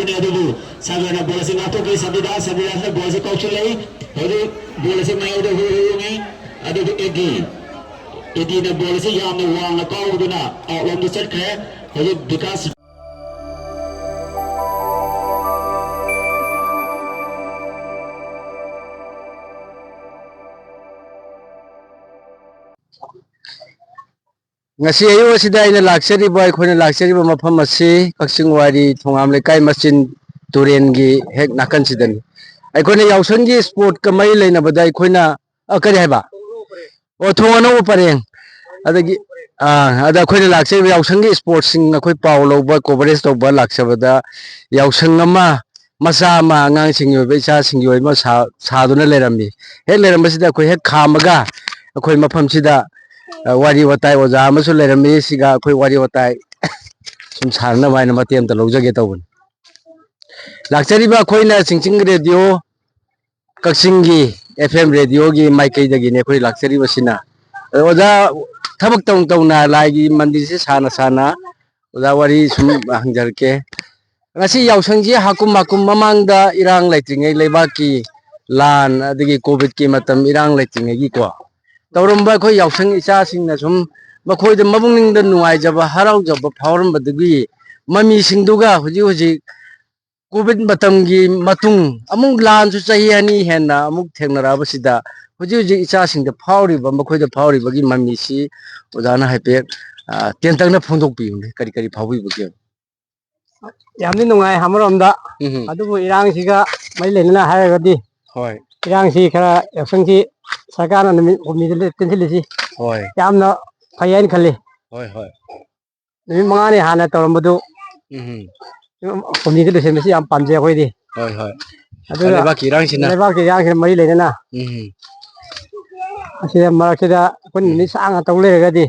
ने अदुबु सागरना बोल से नातो के सबिदा ने बोल से कौशल ले होदे बोल से मैं उदे हुए अदुबु एडी ने बोल से याम ने वांग काउदुना आउटलाइन दे चटखे होदे विकास ngasi ayo sida ina laksari boy khone laksari ba mafam asi kaksing wari thongam le kai machin turen gi hek nakan sidan ai khone yausang gi sport ka mai leina badai khoina akari haiba o thongano pareng adagi ada khoina laksari yausang gi sport sing akhoi paw loba coverage to ba laksabada yausang ama masa ma ngang sing yoi be cha sing yoi ma sa duna lerami hek leramba sida khoi hek khamaga akhoi mafam sida wari watai oja amasu lerami siga khoi wari watai sum sarna baina matem ta lojage tawun lakchari ba khoina singching radio kaksingi fm radio gi maikai dagi ne khoi lakchari basina oja thabak tong na laigi mandi se sana oja wari sum hangjar ke ngasi yausangji hakum mamangda irang laitringai leibaki lan adigi covid ki matam irang laitringai gi ko तौरम्बा खो यावसंग इचा सिंगना सुम मखोइद मबुंगनिंग the नुवाइजबा हराउजबा फावरमबदगी mummy सिंगदुगा हुजी Covid मतमगी मतुंग अमुक लान सु चही अनि हेना अमुक थेंगनराबसिदा हुजी इचा सिंगद फावरिबा मखोइद फावरिबगी mummy सि ओजाना हाइपे टेंतंगना फोंदोक पिउने करी करी फावबिबगे यामनि नुंगाय हमरमदा अदुबो इरांगसिगा मै लेना हायगदी होय इरांगसि खरा यावसंगसि सरकार ने उम्मीद तेंसिलिसी होय यामना फयन खले होय होय निमि मंगाने हाना तोरमबदु उम्मीद लेसेमसि याम पामजे अखोइदि होय होय अदुला बाकी इरांगसिना मरी लेना असिदा मरकसिदा कोन नि सांगा तौ लेरगदी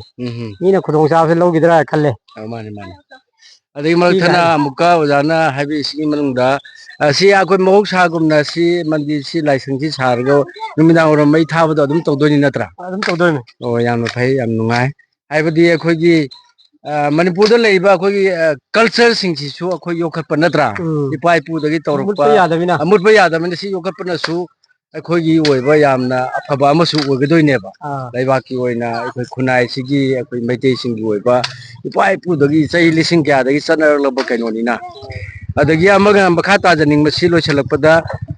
मीना खुदोंग चाबसे लौगिदरा खले माने माने अदगी मरथना मुका ओजाना हाबि सिगी मनुंगदा asi akoi mohok sagumna si mandi si laisang si sargo numidang oro mai thabado adum tawdoni natra adum tawdoni o yamna phai yam nungai haibadi akhoi gi manipur da leiba akhoi gi culture sing si su akhoi yokhatpa natra ipai pu dagi tawrukpa amutba yadamina si yokhatpa na su akhoi gi oiba yamna afaba amasu oigadoineba leiba ki oina akhoi khunai sigi akhoi maitei singi oiba ipai pu dagi chai lising kya dagi chanarlaba kainoni na adagi amaga makata janing masi loisalakpada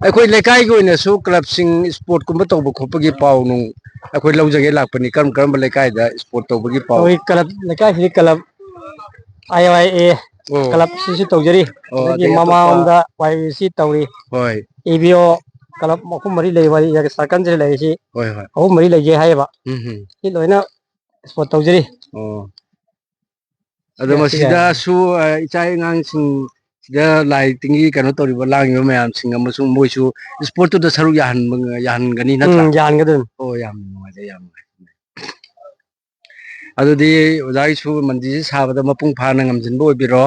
akhoi lekai gi oina su club sing sport kumba tawba khopagi paunu akhoi laujage lakpani karam lekai da sport tawbagi pau oi club lekai si club IYA club si tawjari adagi mama onda YC tawri hoi EBO club makum mari lei wari ya sarkan jere lei si hoi hoi au mari lei je haiba si loina sport tawjari ado masida su ichai ngang sing da lai tingi kano tori ba lang yo mayam sing amasung moisu sport to da saru yahan gani natra yahan gadun o yam nuai yam ado di ojai su mandi sabada mapung phana ngamjin bo biro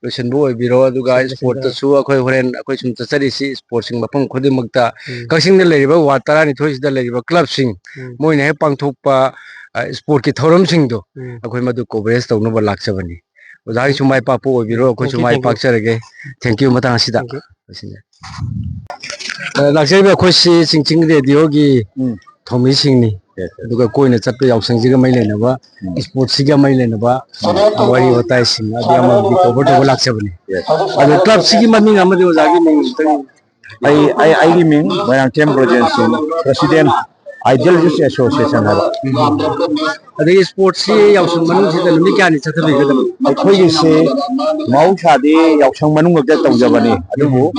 losen bo biro aduga sport to su akhoi horen akhoi sum chachari si sport sing mapung khodi makta kaksing da leiba watara ni thois da leiba club sing moine he pangthokpa sport ki thoram sing do akhoi madu coverage tawnu ba lakchabani ojai sumai papu obiro akhoi sumai pakcharage thank you matang sida lakchari ba khoi si chingching radio gi thomi sing ni aduga koina chatpa yausang jiga mai lena ba sport siga mai lena ba wari watai sing adi ama di cover to lakchabani adu club sigi maming amadi ojagi ming I ming bayang tem projensi president Ideal Youth Association haba adi sport si yausang manung sida lumi kyani chathabi gadam akhoi se mau chade yausang manung ga tawjabani adubu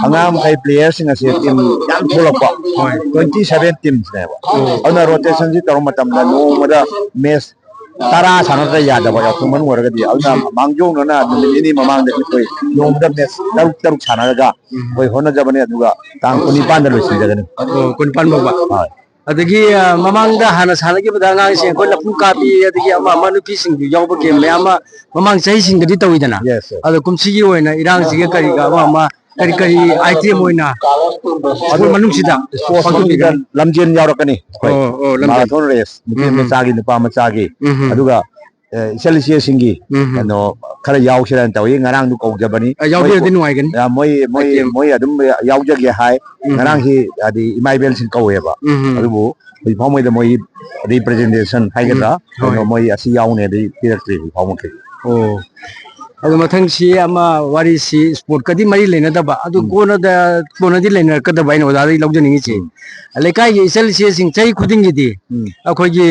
angam kai players singa se team yang tholakpa 27 teams ne ba ana rotation ji tarum matam da no mada match tara sanata yadaba yausang manung waraga di ana mangjong na ni mamang da koi yom da match taruk sanaga koi hona jabani aduga tang kuni pan da losin jagani kuni pan ba adagi mamang da hana sanagi badanga sing ko lapu kapi adagi ama nupi sing yawba ke me ama mamang chai sing gadi tawidana ado kumsi gi oina irang sige kari ga ama kari item oina adu manung sida sport lamjen yawrakani marathon race mutin machagi nupa machagi aduga ꯏꯆꯜ-ꯏꯆꯦꯁꯤꯡꯒꯤ ꯀꯩꯅꯣ ꯈꯔ ꯌꯥꯎꯁꯤꯔꯅ ꯇꯧꯏ ꯉꯔꯥꯡꯗꯨ ꯀꯧꯖꯕꯅꯤ ꯌꯥꯎꯕꯤꯔꯗꯤ ꯅꯨꯡꯉꯥꯏꯒꯅꯤ ꯃꯣꯏ ꯑꯗꯨꯝ ꯌꯥꯎꯖꯒꯦ ꯍꯥꯏ ꯉꯔꯥꯡꯁꯤ ꯍꯥꯏꯗꯤ ꯏꯃꯥ ꯏꯕꯦꯜꯁꯤꯡ ꯀꯧꯋꯦꯕ ꯑꯗꯨꯕꯨ ꯍꯧꯖꯤꯛ ꯐꯥꯎꯉꯩꯗ ꯃꯣꯏ ꯔꯤꯄ꯭ꯔꯖꯦꯟꯇꯦꯁꯟ ꯍꯥꯏꯒꯗ꯭ꯔꯥ ꯀꯩꯅꯣ ꯃꯣꯏ ꯑꯁꯤ ꯌꯥꯎꯅꯦꯗꯤ ꯄꯤꯔꯛꯇ꯭ꯔꯤ ꯍꯧꯖꯤꯛ ꯐꯥꯎꯃꯛꯀꯤ ꯑꯣ ꯑꯗꯨ ꯃꯊꯪꯁꯤ ꯑꯃ ꯋꯥꯔꯤꯁꯤ ꯁ꯭ꯄꯣꯔꯠꯀꯗꯤ ꯃꯔꯤ ꯂꯩꯅꯗꯕ ꯑꯗꯨ ꯀꯣꯟꯅꯗꯤ ꯂꯩꯅꯔꯛꯀꯗꯕ ꯑꯩꯅ ꯑꯣꯖꯥꯗꯒꯤ ꯂꯧꯖꯅꯤꯡꯉꯤꯁꯤ ꯂꯩꯀꯥꯏꯒꯤ ꯏꯆꯜ ꯏꯆꯦꯁꯤꯡ ꯆꯍꯤ ꯈꯨꯗꯤꯡꯒꯤꯗꯤ ꯑꯩꯈꯣꯏꯒꯤ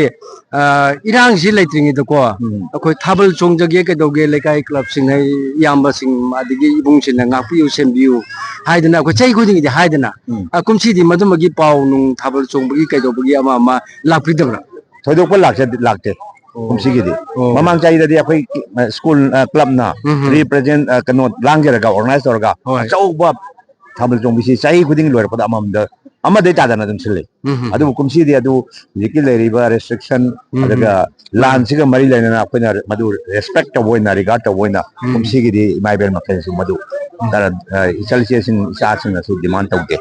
ꯏꯔꯥꯡꯁꯤ ꯂꯩꯇ꯭ꯔꯤꯉꯩꯗꯀꯣ ꯑꯩꯈꯣꯏ ꯊꯥꯕꯜ ꯆꯣꯡꯖꯒꯦ ꯀꯩꯗꯧꯒꯦ ꯂꯩꯀꯥꯏ ꯀ꯭ꯂꯕꯁꯤꯡ ꯏꯌꯥꯝꯕꯁꯤꯡ ꯑꯗꯒꯤ ꯏꯕꯨꯡꯁꯤꯡꯅ ꯉꯥꯛꯄꯤꯌꯨ ꯁꯦꯟꯕꯤꯌꯨ ꯍꯥꯏꯗꯅ ꯑꯩꯈꯣꯏ ꯆꯍꯤ ꯈꯨꯗꯤꯡꯒꯤꯗꯤ ꯍꯥꯏꯗꯅ ꯀꯨꯝꯁꯤꯗꯤ ꯃꯗꯨꯃꯒꯤ ꯄꯥꯎ ꯅꯨꯡ ꯊꯥꯕꯜ ꯆꯣꯡꯕꯒꯤ ꯀꯩꯗꯧꯕꯒꯤ ꯑꯃ ꯂꯥꯛꯄꯤꯗꯕ꯭ꯔꯥ ꯊꯣꯏꯗꯣꯛꯄ ꯂꯥꯛꯇꯦ ꯀꯨꯝꯁꯤꯒꯤꯗꯤ ꯃꯃꯥꯡ ꯆꯍꯤꯗꯗꯤ ꯑꯩꯈꯣꯏ ꯁ꯭ꯀꯨꯜ ꯀ꯭ꯂꯕꯅ ꯔꯤꯄ꯭ꯔꯖꯦꯟ ꯀꯩꯅꯣ ꯂꯥꯡꯖꯔꯒ ꯑꯣꯔꯒꯅꯥꯏꯖ ꯇꯧꯔꯒ ꯑꯆꯧꯕ ꯊꯥꯕꯜ ꯆꯣꯡꯕꯤꯁꯤ ꯆꯍꯤ ꯈꯨꯗꯤꯡꯒꯤ ꯂꯣꯏꯔꯛꯄꯗ ꯑꯃꯗꯩ ꯇꯥꯗꯅ ꯑꯗꯨꯝ ꯁꯤꯜꯂꯤ ꯑꯗꯨꯕꯨ ꯀꯨꯝꯁꯤꯗꯤ ꯑꯗꯨ ꯍꯧꯖꯤꯛꯀꯤ ꯂꯩꯔꯤꯕ ꯔꯦꯁꯇ꯭ꯔꯤꯛꯁꯟ ꯑꯗꯨꯒ ꯂꯥꯟꯁꯤꯒ ꯃꯔꯤ ꯂꯩꯅꯅ ꯑꯩꯈꯣꯏꯅ ꯃꯗꯨ ꯔꯦꯁꯄꯦꯛ ꯇꯧꯕ ꯑꯣꯏꯅ ꯔꯤꯒꯥꯔꯗ ꯇꯧꯕ ꯑꯣꯏꯅ ꯀꯨꯝꯁꯤꯒꯤꯗꯤ ꯏꯃꯥ ꯏꯕꯦꯜ ꯃꯈꯩꯅꯁꯨ ꯃꯗꯨ ꯏꯆꯜ ꯏꯆꯦꯁꯤꯡ ꯏꯆꯥꯁꯤꯡꯅꯁꯨ ꯗꯤꯃꯥꯟ ꯇꯧꯗꯦ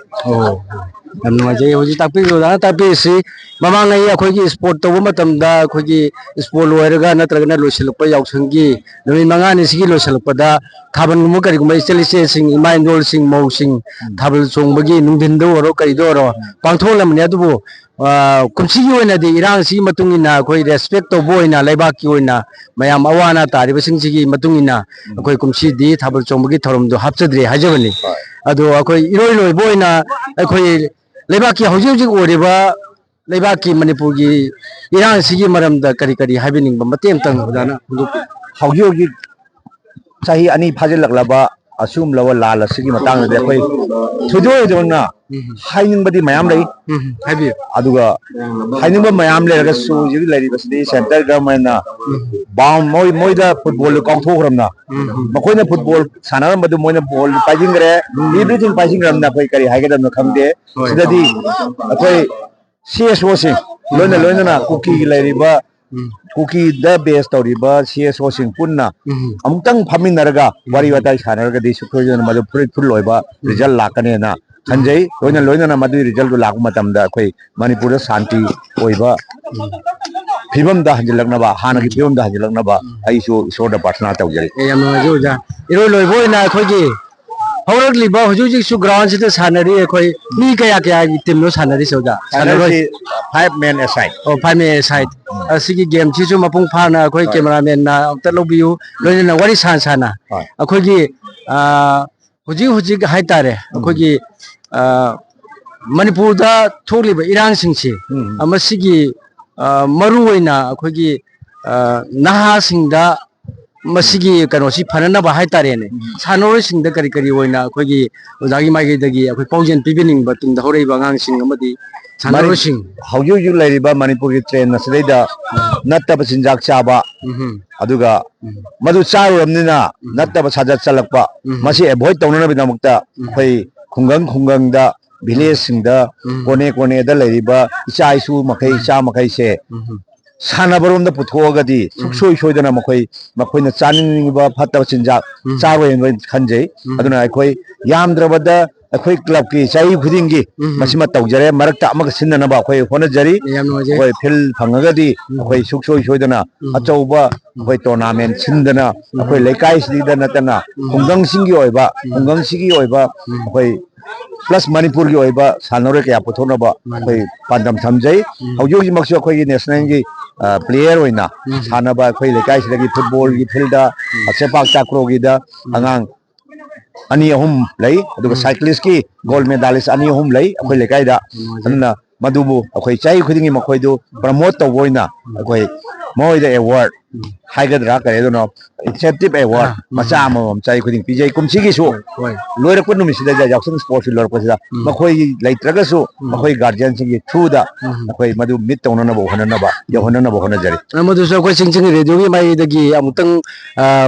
ꯌꯥꯝ ꯅꯨꯡꯉꯥꯏꯖꯩ ꯍꯧꯖꯤꯛ ꯑꯣꯖꯥꯅ ꯇꯥꯛꯄꯤꯔꯤꯁꯤ ꯃꯃꯥꯡꯉꯩ ꯑꯩꯈꯣꯏꯒꯤ ꯁ꯭ꯄꯣꯔꯠ ꯇꯧꯕ ꯃꯇꯝꯗ ꯑꯩꯈꯣꯏꯒꯤ ꯁ꯭ꯄꯣꯔꯠ ꯂꯣꯏꯔꯒ ꯅꯠꯇ꯭ꯔꯒꯅ ꯂꯣꯏꯁꯤꯜꯂꯛꯄ ꯌꯥꯎꯁꯪꯒꯤ ꯅꯨꯃꯤꯠ 5ꯅꯤꯁꯤꯒꯤ ꯂꯣꯏꯁꯤꯜꯂꯛꯄꯗ ꯊꯥꯕꯜꯒꯨꯝꯕ ꯀꯔꯤꯒꯨꯝꯕ ꯏꯆꯜ ꯏꯆꯦꯁꯤꯡ ꯏꯃꯥ ꯏꯟꯗꯣꯜꯁꯤꯡ ꯃꯧꯁꯤꯡ ꯊꯥꯕꯜ ꯆꯣꯡꯕꯒꯤ ꯅꯨꯡꯊꯤꯟꯗ ꯑꯣꯏꯔꯣ ꯀꯔꯤꯗ ꯑꯣꯏꯔꯣ ꯄꯥꯡꯊꯣꯛꯂꯝꯕꯅꯤ ꯑꯗꯨꯕꯨ ꯀꯨꯝꯁꯤꯒꯤ ꯑꯣꯏꯅꯗꯤ ꯏꯔꯥꯡꯁꯤꯒꯤ ꯃꯇꯨꯡ ꯏꯟꯅ ꯑꯩꯈꯣꯏ ꯔꯦꯁꯄꯦꯛ ꯇꯧꯕ ꯑꯣꯏꯅ ꯂꯩꯕꯥꯛꯀꯤ ꯑꯣꯏꯅ ꯃꯌꯥꯝ ꯑꯋꯥ ꯑꯅꯥ ꯇꯥꯔꯤꯕꯁꯤꯡꯁꯤꯒꯤ ꯃꯇꯨꯡ ꯏꯟꯅ ꯑꯩꯈꯣই ꯀꯨꯝꯁꯤꯗꯤ ꯊꯥꯕꯜ ꯆꯣꯡꯕꯒꯤ ꯊꯧꯔꯝꯗꯣ ꯍꯥꯞꯆꯗ꯭ꯔꯤ ꯍꯥꯏꯖꯕꯅꯤ ꯑꯗꯣ ꯑꯩꯈꯣꯏ ꯏꯔꯣꯏ ꯂꯣꯏꯕ ꯑꯣꯏꯅ ꯑꯩꯈꯣꯏ ꯂꯩꯕꯥꯛꯀꯤ ꯍꯧꯖꯤꯛ ꯍꯧꯖꯤꯛ ꯑꯣꯏꯔꯤꯕ ꯂꯩꯕꯥꯛꯀꯤ ꯃꯅꯤꯄꯨꯔꯒꯤ ꯏꯔꯥꯡꯁꯤꯒꯤ ꯃꯔꯝꯗ ꯀꯔꯤ ꯍꯥꯏꯕꯤꯅꯤꯡꯕ ꯃꯇꯦꯡ ꯑꯃꯇꯪ ꯑꯣꯖꯥꯅ ꯐꯣꯡꯗꯣꯛꯄꯤꯌꯨ ꯍꯧꯖꯤꯛ ꯆꯍꯤ 2 ꯐꯥꯖꯤꯜꯂꯛꯂꯕ ꯑꯁꯤꯒꯨꯝꯂꯕ ꯂꯥꯜ ꯑꯁꯤꯒꯤ ꯃꯇꯥꯡꯗꯗꯤ ꯑꯩꯈꯣꯏ ꯊꯣꯏꯗꯣꯛꯅ ꯍꯥꯏꯅꯤꯡꯕꯗꯤ ꯃꯌꯥꯝ ꯂꯩ ꯍꯥꯏꯕꯤꯌꯨ ꯑꯗꯨꯒ ꯍꯥꯏꯅꯤꯡꯕ ꯃꯌꯥꯝ ꯂꯩꯔꯒꯁꯨ ꯍꯧꯖꯤꯛ ꯂꯩꯔꯤꯕꯁꯤꯗꯤ ꯁꯦꯟꯇꯔ ꯒꯚꯔꯟꯃꯦꯟꯠꯅ ꯃꯣꯏꯗ ꯐꯨꯠꯕꯣꯜꯗꯨ ꯀꯥꯎꯊꯣꯛꯈ꯭ꯔꯕꯅ ꯃꯈꯣꯏꯅ ꯐꯨꯠꯕꯣꯜ ꯁꯥꯟꯅꯔꯝꯕꯗꯨ ꯃꯣꯏꯅ ꯕꯣꯜ ꯄꯥꯏꯁꯤꯟꯈ꯭ꯔꯦ ꯏꯚ꯭ꯔꯤꯊꯤꯡ ꯄꯥꯏꯁꯤꯟꯈ꯭ꯔꯕꯅ ꯑꯩꯈꯣꯏ ꯀꯔꯤ ꯍꯥꯏꯒꯗꯕꯅꯣ ꯈꯪꯗꯦ ꯁꯤꯗꯗꯤ ꯑꯩꯈꯣꯏ CSOꯁꯤꯡ ꯂꯣꯏꯅꯅ ꯀꯨꯀꯤꯒꯤ ꯂꯩꯔꯤꯕ ꯀꯨꯀꯤꯗ ꯕꯦꯁ ꯇꯧꯔꯤꯕ CSOꯁꯤꯡ ꯄꯨꯟꯅ ꯑꯃꯨꯛꯇꯪ ꯐꯝꯃꯤꯟꯅꯔꯒ ꯋꯥꯔꯤ ꯋꯥꯇꯥꯏ ꯁꯥꯟꯅꯔꯒꯗꯤ ꯁꯨꯡꯁꯣꯏꯗꯅ ꯃꯗꯨ ꯐꯨꯜ ꯑꯣꯏꯕ ꯔꯤꯖꯜ ꯂꯥꯛꯀꯅꯤꯅ ꯈꯟꯖꯩ ꯂꯣꯏꯅꯅ ꯃꯗꯨꯒꯤ ꯔꯤꯖꯜꯗꯨ ꯂꯥꯛꯄ ꯃꯇꯝꯗ ꯑꯩꯈꯣꯏ ꯃꯅꯤꯄꯨꯔꯗ ꯁꯥꯟꯇꯤ ꯑꯣꯏꯕ ꯐꯤꯕꯝꯗ ꯍꯟꯖꯤꯜꯂꯛꯅꯕ ꯍꯥꯟꯅꯒꯤ ꯐꯤꯕꯝꯗ ꯍꯟꯖꯤꯜꯂꯛꯅꯕ ꯑꯩꯁꯨ ꯏꯁꯣꯔꯗ ꯄ꯭ꯔꯥꯊꯅꯥ ꯇꯧꯖꯔꯤ ꯌꯥꯝ ꯅꯨꯡꯉꯥꯏꯖꯩ ꯑꯣꯖꯥ ꯏꯔꯣꯏ ꯂꯣꯏꯕ ꯑꯣꯏꯅ ꯑꯩꯈꯣꯏꯒꯤ ꯍꯧꯔꯛꯂꯤꯕ ꯍꯧꯖꯤꯛ ꯍꯧꯖꯤꯛꯁꯨ ꯒ꯭ꯔꯥꯎꯟꯁꯤꯗ ꯁꯥꯟꯅꯔꯤ ꯑꯩꯈꯣꯏ ꯃꯤ ꯀꯌꯥꯒꯤ ꯇꯤꯝꯅꯣ ꯁꯥꯟꯅꯔꯤꯁꯦ ꯑꯣꯖꯥ ꯁꯥꯟꯅꯔꯣꯏ ꯁꯥꯟꯅꯔꯤꯁꯤ 5 men aside 5 men aside ꯑꯁꯤꯒꯤ ꯒꯦꯝꯁꯤꯁꯨ ꯃꯄꯨꯡ ꯐꯥꯅ ꯑꯩꯈꯣꯏ ꯀꯦꯃꯦꯔꯥꯃꯦꯟꯅ ꯑꯝꯇ ꯂꯧꯕꯤꯌꯨ ꯂꯣꯏꯅꯅ ꯋꯥꯔꯤ ꯁꯥꯅ ꯑꯩꯈꯣꯏꯒꯤ ꯍꯧꯖꯤꯛ ꯍꯥꯏꯇꯥꯔꯦ ꯑꯩꯈꯣꯏꯒꯤ ꯃꯅꯤꯄꯨꯔꯗ ꯊꯣꯛꯂꯤꯕ ꯏꯔꯥꯡꯁꯤꯡꯁꯤ ꯃꯁꯤꯒꯤ ꯃꯔꯨꯑꯣꯏꯅ ꯑꯩꯈꯣꯏꯒꯤ ꯅꯍꯥꯁꯤꯡꯗ ꯃꯁꯤꯒꯤ ꯀꯩꯅꯣꯁꯤ ꯐꯅꯅꯕ ꯍꯥꯏꯇꯥꯔꯦꯅꯦ ꯁꯥꯟꯅꯔꯣꯏꯁꯤꯡꯗ ꯀꯔꯤ ꯑꯣꯏꯅ ꯑꯩꯈꯣꯏꯒꯤ ꯑꯣꯖꯥꯒꯤ ꯃꯥꯏꯀꯩꯗꯒꯤ ꯑꯩꯈꯣꯏ ꯄꯥꯎꯖꯦꯜ ꯄꯤꯕꯤꯅꯤꯡꯕ ꯇꯨꯡꯗ ꯍꯧꯔꯛꯏꯕ ꯑꯉꯥꯡꯁꯤꯡ ꯑꯃꯗꯤ ꯁꯥꯟꯅꯔꯣꯏꯁꯤꯡ ꯍꯧꯖꯤꯛ ꯂꯩꯔꯤꯕ ꯃꯅꯤꯄꯨꯔꯒꯤ ꯇ꯭ꯔꯦꯟ ꯑꯁꯤꯗꯩꯗ ꯅꯠꯇꯕ ꯆꯤꯟꯖꯥꯛ ꯆꯥꯕ ꯑꯗꯨꯒ ꯃꯗꯨ ꯆꯥꯔꯨꯔꯕꯅꯤꯅ ꯅꯠꯇꯕ ꯁꯥꯖꯠ ꯆꯠꯂꯛꯄ ꯃꯁꯤ ꯑꯦꯚꯣꯏꯗ ꯇꯧꯅꯅꯕꯒꯤꯗꯃꯛꯇ ꯑꯩꯈꯣꯏ ꯈꯨꯡꯒꯪꯗ ꯚꯤꯂꯦꯖꯁꯤꯡꯗ ꯀꯣꯅꯦꯗ ꯂꯩꯔꯤꯕ ꯏꯆꯥ ꯏꯁꯨ ꯃꯈꯩ ꯏꯆꯥ ꯃꯈꯩꯁꯦ ꯁꯥꯟꯅꯕꯔꯣꯝꯗ ꯄꯨꯊꯣꯛꯑꯒꯗꯤ ꯁꯨꯡꯁꯣꯏ ꯁꯣꯏꯗꯅ ꯃꯈꯣꯏꯅ ꯆꯥꯅꯤꯡꯕ ꯐꯠꯇꯕ ꯆꯤꯟꯖꯥꯛ ꯆꯥꯔꯣꯏꯅ ꯈꯟꯖꯩ ꯑꯗꯨꯅ ꯑꯩꯈꯣꯏ ꯌꯥꯝꯗ꯭ꯔꯕꯗ ꯑꯩꯈꯣꯏ ꯀ꯭ꯂꯕꯀꯤ ꯆꯍꯤ ꯈꯨꯗꯤꯡꯒꯤ ꯃꯁꯤꯃ ꯇꯧꯖꯔꯦ ꯃꯔꯛꯇ ꯑꯃꯒ ꯁꯤꯟꯅꯅꯕ ꯑꯩꯈꯣꯏ ꯍꯣꯠꯅꯖꯔꯤ ꯌꯥꯝ ꯅꯨꯡꯉꯥꯏꯖꯩ ꯑꯩꯈꯣꯏ ꯐꯤꯜ ꯐꯪꯉꯒꯗꯤ ꯑꯩꯈꯣꯏ ꯁꯨꯡꯁꯣꯏ ꯁꯣꯏꯗꯅ ꯑꯆꯧꯕ ꯑꯩꯈꯣꯏ ꯇꯣꯔꯅꯥꯃꯦꯟ ꯁꯤꯟꯗꯅ ꯑꯩꯈꯣꯏ ꯂꯩꯀꯥꯏꯁꯤꯗ ꯅꯠꯇꯅ ꯈꯨꯡꯒꯪꯁꯤꯒꯤ ꯑꯣꯏꯕ ꯑꯩꯈꯣꯏ ꯄ꯭ꯂꯁ ꯃꯅꯤꯄꯨꯔꯒꯤ ꯑꯣꯏꯕ ꯁꯥꯟꯅꯔꯣꯏ ꯀꯌꯥ ꯄꯨꯊꯣꯛꯅꯕ ꯑꯩꯈꯣꯏ ꯄꯥꯟꯗꯝ ꯊꯝꯖꯩ ꯍꯧꯖꯤꯛꯃꯛꯁꯨ ꯑꯩꯈꯣꯏꯒꯤ ꯅꯦꯁꯅꯦꯜꯒꯤ ꯄ꯭ꯂꯦꯌꯔ ꯑꯣꯏꯅ ꯁꯥꯟꯅꯕ ꯑꯩꯈꯣꯏ ꯂꯩꯀꯥꯏꯁꯤꯗꯒꯤ ꯐꯨꯠꯕꯣꯜꯒꯤ ꯐꯤꯜꯗ ꯁꯦꯄꯥꯛ ꯇꯥꯀ꯭ꯔꯣꯒꯤꯗ ꯑꯉꯥꯡ 2-3 ꯂꯩ ꯑꯗꯨꯒ ꯁꯥꯏꯀ꯭ꯂꯤꯁꯀꯤ ꯒꯣꯜ ꯃꯦꯗꯥꯂꯤꯁ 2-3 ꯂꯩ ꯑꯩꯈꯣꯏ ꯂꯩꯀꯥꯏꯗ ꯑꯗꯨꯅ ꯃꯗꯨꯕꯨ ꯑꯩꯈꯣই ꯆꯍꯤ ꯈꯨꯗꯤꯡꯒꯤ ꯃꯈꯣꯏꯗꯨ ꯄ꯭ꯔꯃꯣꯠ ꯇꯧꯕ ꯑꯣꯏꯅ ꯑꯩꯈꯣꯏ ꯃꯣꯏꯗ ꯑꯦꯋꯥꯔꯗ ꯍꯥꯏꯒꯗ꯭ꯔꯥ ꯀꯔꯤꯗꯅꯣ ꯏꯟꯁꯦꯟꯇꯤꯚ ꯑꯦꯋꯥꯔꯗ ꯃꯆꯥ ꯑꯃꯃꯝ ꯆꯍꯤ ꯈꯨꯗꯤꯡ ꯄꯤꯖꯩ ꯀꯨꯝꯁꯤꯒꯤꯁꯨ ꯂꯣꯏꯔꯛꯄ ꯅꯨꯃꯤꯠꯁꯤꯗ ꯌꯥꯎꯁꯪ ꯁ꯭ꯄꯣꯔꯠꯁꯤ ꯂꯣꯏꯔꯛꯄꯁꯤꯗ ꯃꯈꯣꯏꯒꯤ ꯂꯩꯇ꯭ꯔꯒꯁꯨ ꯃꯈꯣꯏ ꯒꯥꯔꯖꯤꯌꯟꯁꯤꯡꯒꯤ ꯊ꯭ꯔꯨꯗ ꯑꯩꯈꯣꯏ ꯃꯗꯨ ꯃꯤꯠ ꯇꯧꯅꯅꯕ ꯌꯧꯍꯟꯅꯅꯕ ꯍꯣꯠꯅꯖꯔꯤ ꯃꯗꯨꯁꯨ ꯑꯩꯈꯣꯏ ꯆꯤꯡ ꯔꯦꯗꯤꯑꯣꯒꯤ ꯃꯥꯏꯀꯩꯗꯒꯤ ꯑꯃꯨꯛꯇꯪ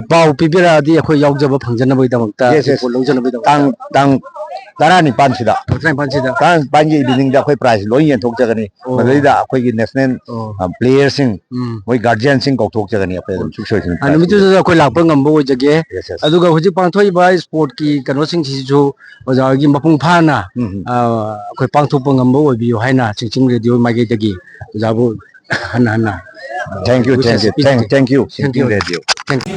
ꯄꯥꯎ ꯄꯤꯕꯤꯔꯛꯑꯗꯤ ꯑꯩꯈꯣꯏ ꯌꯥꯎꯖꯕ ꯐꯪꯖꯅꯕꯒꯤꯗꯃꯛꯇ ꯔꯤꯄꯣꯔꯠ ꯂꯧꯖꯅꯕꯒꯤꯗꯃꯛꯇ ꯇꯥꯡ 19 19 ꯒꯤ ꯏꯚꯤꯅꯤꯡꯗ ꯑꯩꯈꯣꯏ ꯄ꯭ꯔꯥꯏꯖ ꯂꯣꯏ ꯌꯦꯟꯊꯣꯛꯆꯒꯅꯤ ꯃꯗꯨꯗꯩꯗ ꯑꯩꯈꯣꯏꯒꯤ ꯅꯦꯁꯅꯦꯜ ꯄ꯭ꯂꯦꯌꯔꯁꯤꯡ ꯃꯣꯏ ꯒꯥꯔꯖꯤꯌꯟꯁꯤꯡ ꯀꯧꯊꯣꯛꯆꯒꯅꯤ ꯑꯩꯈꯣꯏ ꯑꯗꯨꯝ ꯁꯨꯡꯁꯣꯏꯗꯅ ꯅꯨꯃꯤꯠꯇꯨꯗ ꯑꯩꯈꯣꯏ ꯂꯥꯛꯄ ꯉꯝꯕ ꯑꯣꯏꯖꯒꯦ ꯑꯗꯨꯒ ꯍꯧꯖꯤꯛ ꯄꯥꯡꯊꯣꯛꯏꯕ ꯁ꯭ꯄꯣꯔꯠꯀꯤ ꯀꯩꯅꯣꯁꯤꯡꯁꯤꯁꯨ ꯑꯣꯖꯥꯒꯤ ꯃꯄꯨꯡ ꯐꯥꯅ ꯑꯩꯈꯣꯏ ꯄꯥꯡꯊꯣꯛꯄ ꯉꯝꯕ ꯑꯣꯏꯕꯤꯌꯨ ꯍꯥꯏꯅ ꯆꯤꯡ ꯔꯦꯗꯤꯑꯣ ꯃꯥꯏꯀꯩꯗꯒꯤ ꯑꯣꯖꯥꯕꯨ ꯍꯟꯅ Thank you, thank you, thank you, Thank you. Radio. Thank you.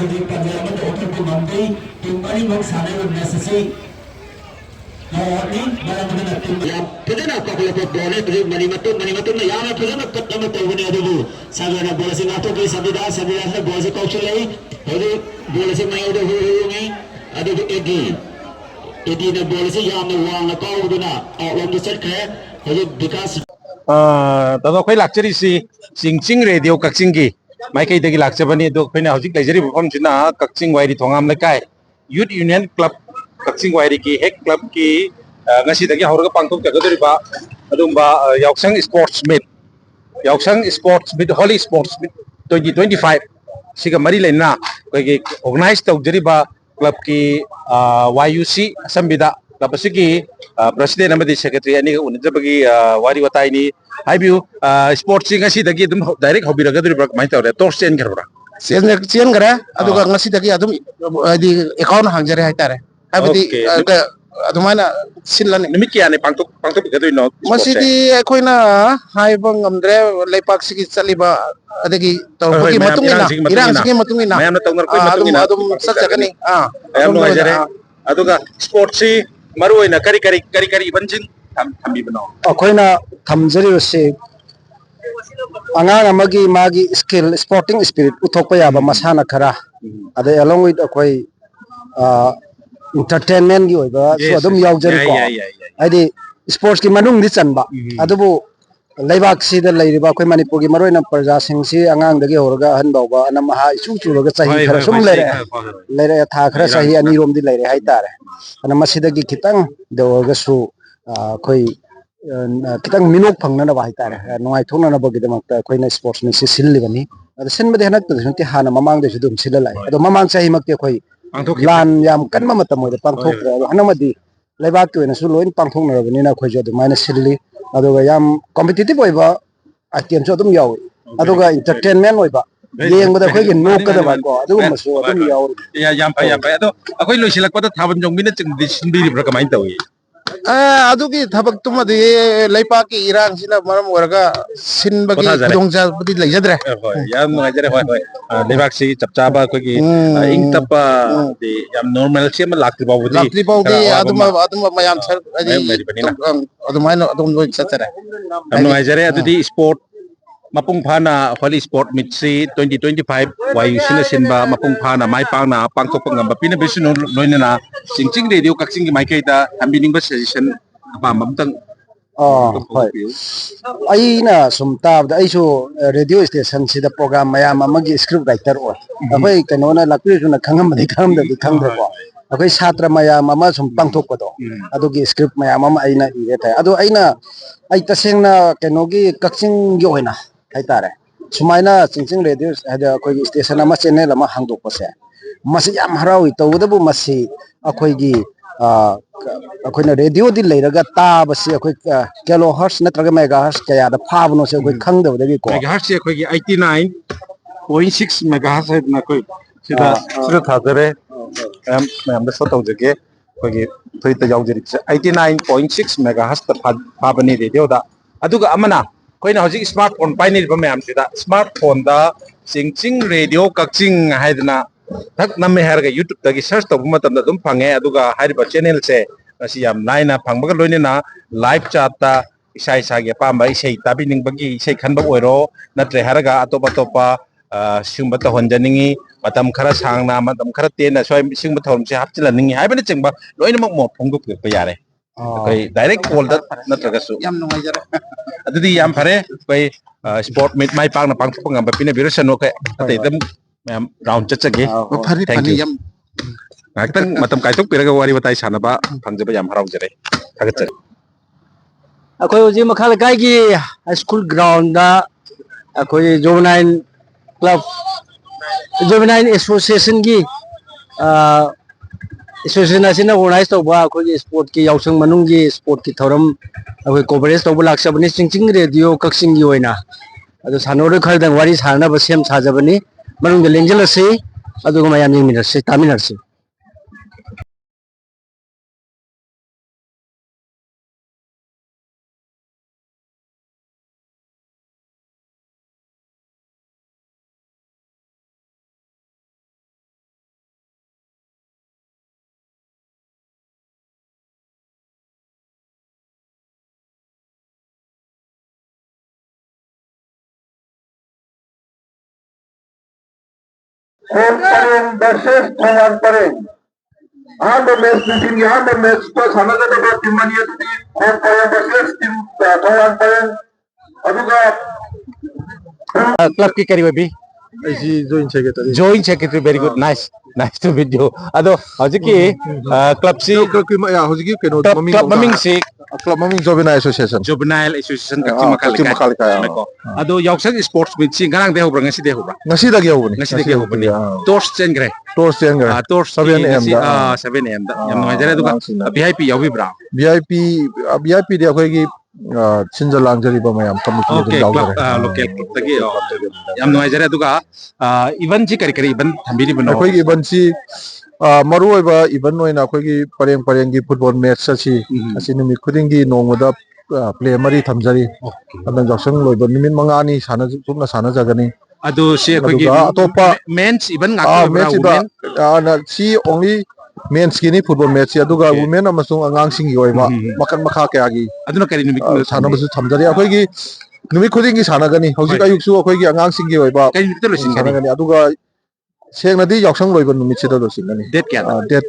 Pwede kapalapot bola, pwede manimatun na yan, pwede na cut naman tayo ni Adubu. Sabi na bola si Nato kay Sabida na bola si Kauchulay, pwede bola si Mayo do huyungi, Adubu Edi na bola si Yam na wang na kau do na, outlaw do set kaya, pwede because तब अखोई लाक्चरीसी चिंचिंग radio कक्चिंगी माइकैदगी लाक्चबनी दो अखोइना हौजिक लेजरी मफमसिना Kakching Wairi Thongam Leikai youth union club Kakching Wairi की हेक क्लब की ngasi hौरगा पांथोक जगदरिबा अदुंबा Yaosang sports meet Holi sports meet 2025 सिगा मरी लेना कोई ऑर्गेनाइज तौजरिबा क्लब की YUC असंबिदा क्लब सिगी प्रेसिडेंट अमदी सेक्रेटरी अनि उनजबगी वारी वताइनी हाइबिउ स्पोर्ट्स सिंग असिदगी दुम डायरेक्ट हॉबीरगदरिबा कमाइ तौरे टॉर्च चेन करबरा चेन करे अदुगा ngasi अदुम adi account hangjare haitare habidi adumana sinlani निमित कियाने पांथोक गदोइनो masidi akoina haiba ngamdre leipak sigi chaliba adagi tawpagi matungina irang sigi matungina mayamna tawnar koi matungina adum sajagani ayam no ajare aduga sports si maru oina kari banjin thambi bano ꯑꯩꯈꯣꯏꯅ ꯊꯝꯖꯔꯤꯕꯁꯤ ꯑꯉꯥꯡ ꯑꯃꯒꯤ ꯃꯥꯒꯤ skill supporting spirit ꯎꯠꯊꯣꯛꯄ ꯌꯥꯕ ꯃꯁꯥꯟꯅ ꯈꯔ ꯑꯗꯩ along with ꯑꯩꯈꯣꯏ entertainmentꯒꯤ ꯑꯣꯏꯕꯁꯨ ꯑꯗꯨꯝ ꯌꯥꯎꯖꯔꯤꯀꯣ ꯍꯥꯏꯗꯤ ꯁ꯭ꯄꯣꯔꯠꯁꯀꯤ ꯃꯅꯨꯡꯗꯤ ꯆꯟꯕ ꯑꯗꯨꯕꯨ ꯂꯩꯕꯥꯛꯁꯤꯗ ꯂꯩꯔꯤꯕ ꯑꯩꯈꯣꯏ ꯃꯅꯤꯄꯨꯔꯒꯤ ꯃꯔꯨꯑꯣꯏꯅ ꯄ꯭ꯔꯖꯥꯁꯤꯡꯁꯤ ꯑꯉꯥꯡꯗꯒꯤ ꯍꯧꯔꯒ ꯑꯍꯟ ꯐꯥꯎꯕ ꯑꯅꯝꯍꯥ ꯏꯆꯨ ꯆꯨꯔꯒ ꯆꯍꯤ ꯈꯔ ꯁꯨꯝ ꯂꯩꯔꯛꯑꯦ ꯊꯥ ꯈꯔ ꯆꯍꯤ ꯑꯅꯤꯔꯣꯝꯗꯤ ꯂꯩꯔꯦ ꯍꯥꯏꯇꯥꯔꯦ ꯑꯗꯨꯅ ꯃꯁꯤꯗꯒꯤ ꯈꯤꯇꯪꯗ ꯑꯣꯏꯔꯒꯁꯨ ꯑꯩꯈꯣꯏ खितंग मिनोक फंगनब हाइतारे नुंगाइथोननबगिदमक्ता अखोइना स्पोर्ट्स मिसी सिल्लिबनी अद सिनबदे हनक्तदसुनति हाना ममांगदेसु दुम सिललाय अदो ममांग चाहिमक्ते अखोइ लान याम कन्मा मतम मोइदे पांथोक्रे अदो हनमदि लेबाक्के ओइनासु लोइन पांथोकनरबनिना अखोइजु अदुमाइना सिल्ली अदुगा याम कॉम्पिटिटिव ओइबा आइटेमसु अदुम यावि अदुगा एंटरटेनमेंट ओइबा येंबदा अखोइगे नोकदबा को अदुगमसु अदुम यावि या याम फाय अदो अखोइ लोइसिलकपदा थाबन जोंबिना चिंगदि सिनबिरिब्रा कमाइन तौई अदुगी थबक तुमदि लेपाकी इरांग सिना मरम ओरगा सिनबगी खुदोंजाबदि लेजद्रे याम नुगाइजरे होय होय लेबाक सि चपचाबा अखोइगी इंग तपा दि याम नॉर्मल से म लाक्ट्री पाउदी अदुम मयाम सर अदि अदुमाइनो अदुम लोइ चचरे याम नुगाइजरे अदुदि स्पोर्ट मपुंग फाना होली स्पोर्ट मिट्सी 2025 वायुसिना सिनबा मपुंग फाना माइ पांगना पांथोक ngamba pina bisu loinana singching radio kakching gi maikaida hambining ba suggestion apam amtang ꯍꯣꯏ ꯑꯩꯅ ꯁꯨꯝ ꯇꯥꯕꯗ ꯑꯩꯁꯨ ꯔꯦꯗꯤꯑꯣ ꯁ꯭ꯇꯦꯁꯟꯁꯤꯗ ꯄ꯭ꯔꯣꯒ꯭ꯔꯥꯝ ꯃꯌꯥꯝ ꯑꯃꯒꯤ ꯁ꯭ꯀ꯭ꯔꯤꯞ ꯔꯥꯏꯇꯔ ꯑꯣꯏ ꯑꯩꯈꯣꯏ ꯀꯩꯅꯣꯅ ꯂꯥꯛꯄꯤꯔꯁꯨꯅ ꯈꯪꯉꯝꯕꯗꯤ ꯈꯪꯉꯝꯗꯕꯗꯤ ꯈꯪꯗ꯭ꯔꯦꯀꯣ ꯑꯩꯈꯣꯏ ꯁꯥꯇ꯭ꯔ ꯃꯌꯥꯝ ꯑꯃ ꯁꯨꯝ ꯄꯥꯡꯊꯣꯛꯄꯗꯣ ꯑꯗꯨꯒꯤ ꯁ꯭ꯀ꯭ꯔꯤꯞ ꯃꯌꯥꯝ ꯑꯃ ꯑꯩꯅ ꯏꯔꯦ ꯇꯥꯏ ꯑꯗꯣ ꯑꯩ ꯇꯁꯦꯡꯅ ꯀꯩꯅꯣꯒꯤ ꯀꯛꯆꯤꯡꯒꯤ ꯑꯣꯏꯅ ꯍꯥꯏꯇꯥꯔꯦ ꯁꯨꯃꯥꯏꯅ ꯆꯤꯡꯆꯤꯡ ꯔꯦꯗꯤꯑꯣ ꯍꯥꯏꯗꯤ ꯑꯩꯈꯣꯏꯒꯤ ꯁ꯭ꯇꯦꯁꯟ ꯑꯃ ꯆꯦꯅꯦꯜ ꯑꯃ ꯍꯥꯡꯗꯣꯛꯄꯁꯦ ꯃꯁꯤ ꯌꯥꯝ ꯍꯔꯥꯎꯏ ꯇꯧꯕꯇꯕꯨ ꯃꯁꯤ ꯑꯩꯈꯣꯏꯒꯤ ꯑꯩꯈꯣꯏꯅ ꯔꯦꯗꯤꯑꯣꯗꯤ ꯂꯩꯔꯒ ꯇꯥꯕꯁꯤ ꯑꯩꯈꯣꯏ ꯀꯤꯂꯣ ꯍꯔꯁ ꯅꯠꯇ꯭ꯔꯒ ꯃꯦꯒꯥ ꯍꯔꯁ ꯀꯌꯥꯗ ꯐꯥꯕꯅꯣꯁꯦ ꯑꯩꯈꯣꯏ ꯈꯪꯗꯕꯗꯒꯤꯀꯣ मेगा हर्ट्ज से अखोइगी 89.6 मेगा हर्ट्ज है ना कोई सिदा थादरे मैम सो तौजगे अखोइगी थोइता यावजरि 89.6 मेगा हर्ट्ज फाबनी रेडियो दा अदुगा अमना कोइना हौजिक स्मार्टफोन पाइनिबा मैम सिदा स्मार्टफोन दा चिंचिंग रेडियो कक्चिंग हाइदना थक नमे हारगा यूट्यूब तगी सर्च तब मतम दम फंगे अदुगा हारिबा चैनल से असी याम नाइना फंगबगा लोइनेना लाइव चाटा इसा इसागे पाamba isei tabiningbagi isei khanba oiro natre haraga atop atopa singba to honjaningi matam khara sangna matam khara tena soi singba thomse hapchilaningi haibana chingba loinamak mo phongdu pe yare kai direct call da natraga su yam nungaijare adudi yam phare kai sport meet mai pangna pangthok ngamba pina virusano kai atai dam ma'am round चचगे फरी फनी यम ngaktan matam kaitok piraga wari batai sanaba phangjaba yam haraujare thagachare ꯑꯩꯈꯣꯏ ꯍꯧꯖꯤꯛ ꯃꯈꯥ ꯂꯩꯀꯥꯏꯒꯤ high school ground ꯑꯩꯈꯣꯏ ꯖꯣꯕꯅꯥꯏꯟ club ꯖꯣꯕꯅꯥꯏꯟ ꯑꯦꯁꯣꯁꯤꯌꯦꯁꯟꯒꯤ association ꯑꯁꯤꯅ ꯑꯣꯔꯒꯅꯥꯏꯖ ꯇꯧꯕ ꯑꯩꯈꯣꯏꯒꯤ ꯁ꯭ꯄꯣꯔꯠꯀꯤ ꯌꯥꯎꯁꯪ ꯃꯅꯨꯡꯒꯤ ꯁ꯭ꯄꯣꯔꯠꯀꯤ ꯊꯧꯔꯝ ꯑꯩꯈꯣꯏ ꯀꯣꯚꯔꯦꯖ ꯇꯧꯕ ꯂꯥꯛꯆꯕꯅꯤ ꯆꯤꯡꯆꯤꯡ ꯔꯦꯗꯤꯑꯣ ꯀꯛꯆꯤꯡꯒꯤ ꯑꯣꯏꯅ ꯑꯗꯣ ꯁꯥꯟꯅꯔꯣꯏ ꯈꯔꯗꯪ ꯋꯥꯔꯤ ꯁꯥꯅꯕ ꯁꯦꯝ ꯁꯥꯖꯕꯅꯤ ꯃꯅꯨꯡꯗ ꯂꯦꯡꯁꯤꯜꯂꯁꯤ ꯑꯗꯨꯒ ꯃꯌꯥꯝ ꯌꯦꯡꯃꯤꯟꯅꯁꯤ ꯇꯥꯃꯤꯟꯅꯔꯁꯤ Home Pareng versus Thongan Pareng. Ahanda match meeting ahanda match to sanadaba team mani adi Home Pareng versus team Thongan Pareng. Aduga club की करी भी ꯑꯩꯁꯤ join secretary joint secretary very good nice to meet you ado hojiki club si ꯍꯧꯖꯤꯛꯀꯤ ꯀꯩꯅꯣ club maming si club ꯃꯃꯤꯡ ꯖꯣꯕꯤꯅꯥ association juvenile association kakching makal ꯃꯈꯥ ado yausang sports meet si ngarang de hobra ngasi de hobra ꯉꯁꯤꯗꯒꯤ ꯍꯧꯕꯅꯤ ngasi de hobani tours chengre tours ꯆꯦꯟꯈ꯭ꯔꯦ tours 7 AM ꯗ 7 am da yam nuai aduga vip yawibra VIP ꯗꯤ ꯑꯩꯈꯣꯏꯒꯤ ꯁꯤꯟꯖ ꯂꯥꯡꯖꯔꯤꯕ ꯃꯌꯥꯝ committee ꯑꯗꯨꯝ okay club ꯌꯥꯎꯖꯔꯦ local club tagi yam nuai aduga event ji kari event thambiri bano ꯑꯩꯈꯣꯏꯒꯤ ꯏꯚꯦꯟꯁꯤ ꯃꯔꯨꯑꯣꯏꯕ event ꯑꯣꯏꯅ ꯑꯩꯈꯣꯏꯒꯤ ꯄꯔꯦꯡꯒꯤ ꯐꯨꯠꯕꯣꯜ ꯃꯦꯠꯆ ꯑꯁꯤ ꯅꯨꯃꯤꯠ ꯈꯨꯗꯤꯡꯒꯤ ꯅꯣꯡꯃꯗ ꯄ꯭ꯂꯦ 3 ꯊꯝꯖꯔꯤ ꯑꯗꯨꯅ ꯌꯥꯎꯁꯪ ꯂꯣꯏꯕ ꯅꯨꯃꯤꯠ 5ꯅꯤ ꯆꯨꯞꯅ ꯁꯥꯟꯅꯖꯒꯅꯤ adu si akogi ꯑꯗꯨꯒ ꯑꯇꯣꯞꯄ men's event ngak obra ꯃꯦꯠꯁꯁꯤꯗ women ꯁꯤ ꯑꯣꯡꯂꯤ ꯃꯦꯟꯁꯀꯤꯅꯤ ꯐꯨꯠꯕꯣꯜ ꯃꯦꯠꯆꯁꯤ ꯑꯗꯨꯒ ꯋꯨꯃꯦꯟ ꯑꯃꯁꯨꯡ ꯑꯉꯥꯡꯁꯤꯡꯒꯤ ꯑꯣꯏꯕ ꯃꯈꯜ ꯃꯈꯥ ꯀꯌꯥꯒꯤ aduna kari numit ꯁꯥꯟꯅꯕꯁꯨ ꯊꯝꯖꯔꯤ ꯑꯩꯈꯣꯏꯒꯤ ꯅꯨꯃꯤꯠ ꯈꯨꯗꯤꯡꯒꯤ ꯁꯥꯟꯅꯒꯅꯤ ꯍꯧꯖꯤꯛ ꯑꯌꯨꯛꯁꯨ ꯑꯩꯈꯣꯏꯒꯤ ꯑꯉꯥꯡꯁꯤꯡꯒꯤ ꯑꯣꯏꯕ kari numit lo singani ꯁꯥꯟꯅꯒꯅꯤ ꯑꯗꯨꯒ ꯁꯦꯡꯅꯗꯤ ꯌꯥꯎꯁꯪ ꯂꯣꯏꯕ ꯅꯨꯃꯤꯠꯁꯤꯗ ꯂꯣꯏꯁꯤꯟꯒꯅꯤ date kya date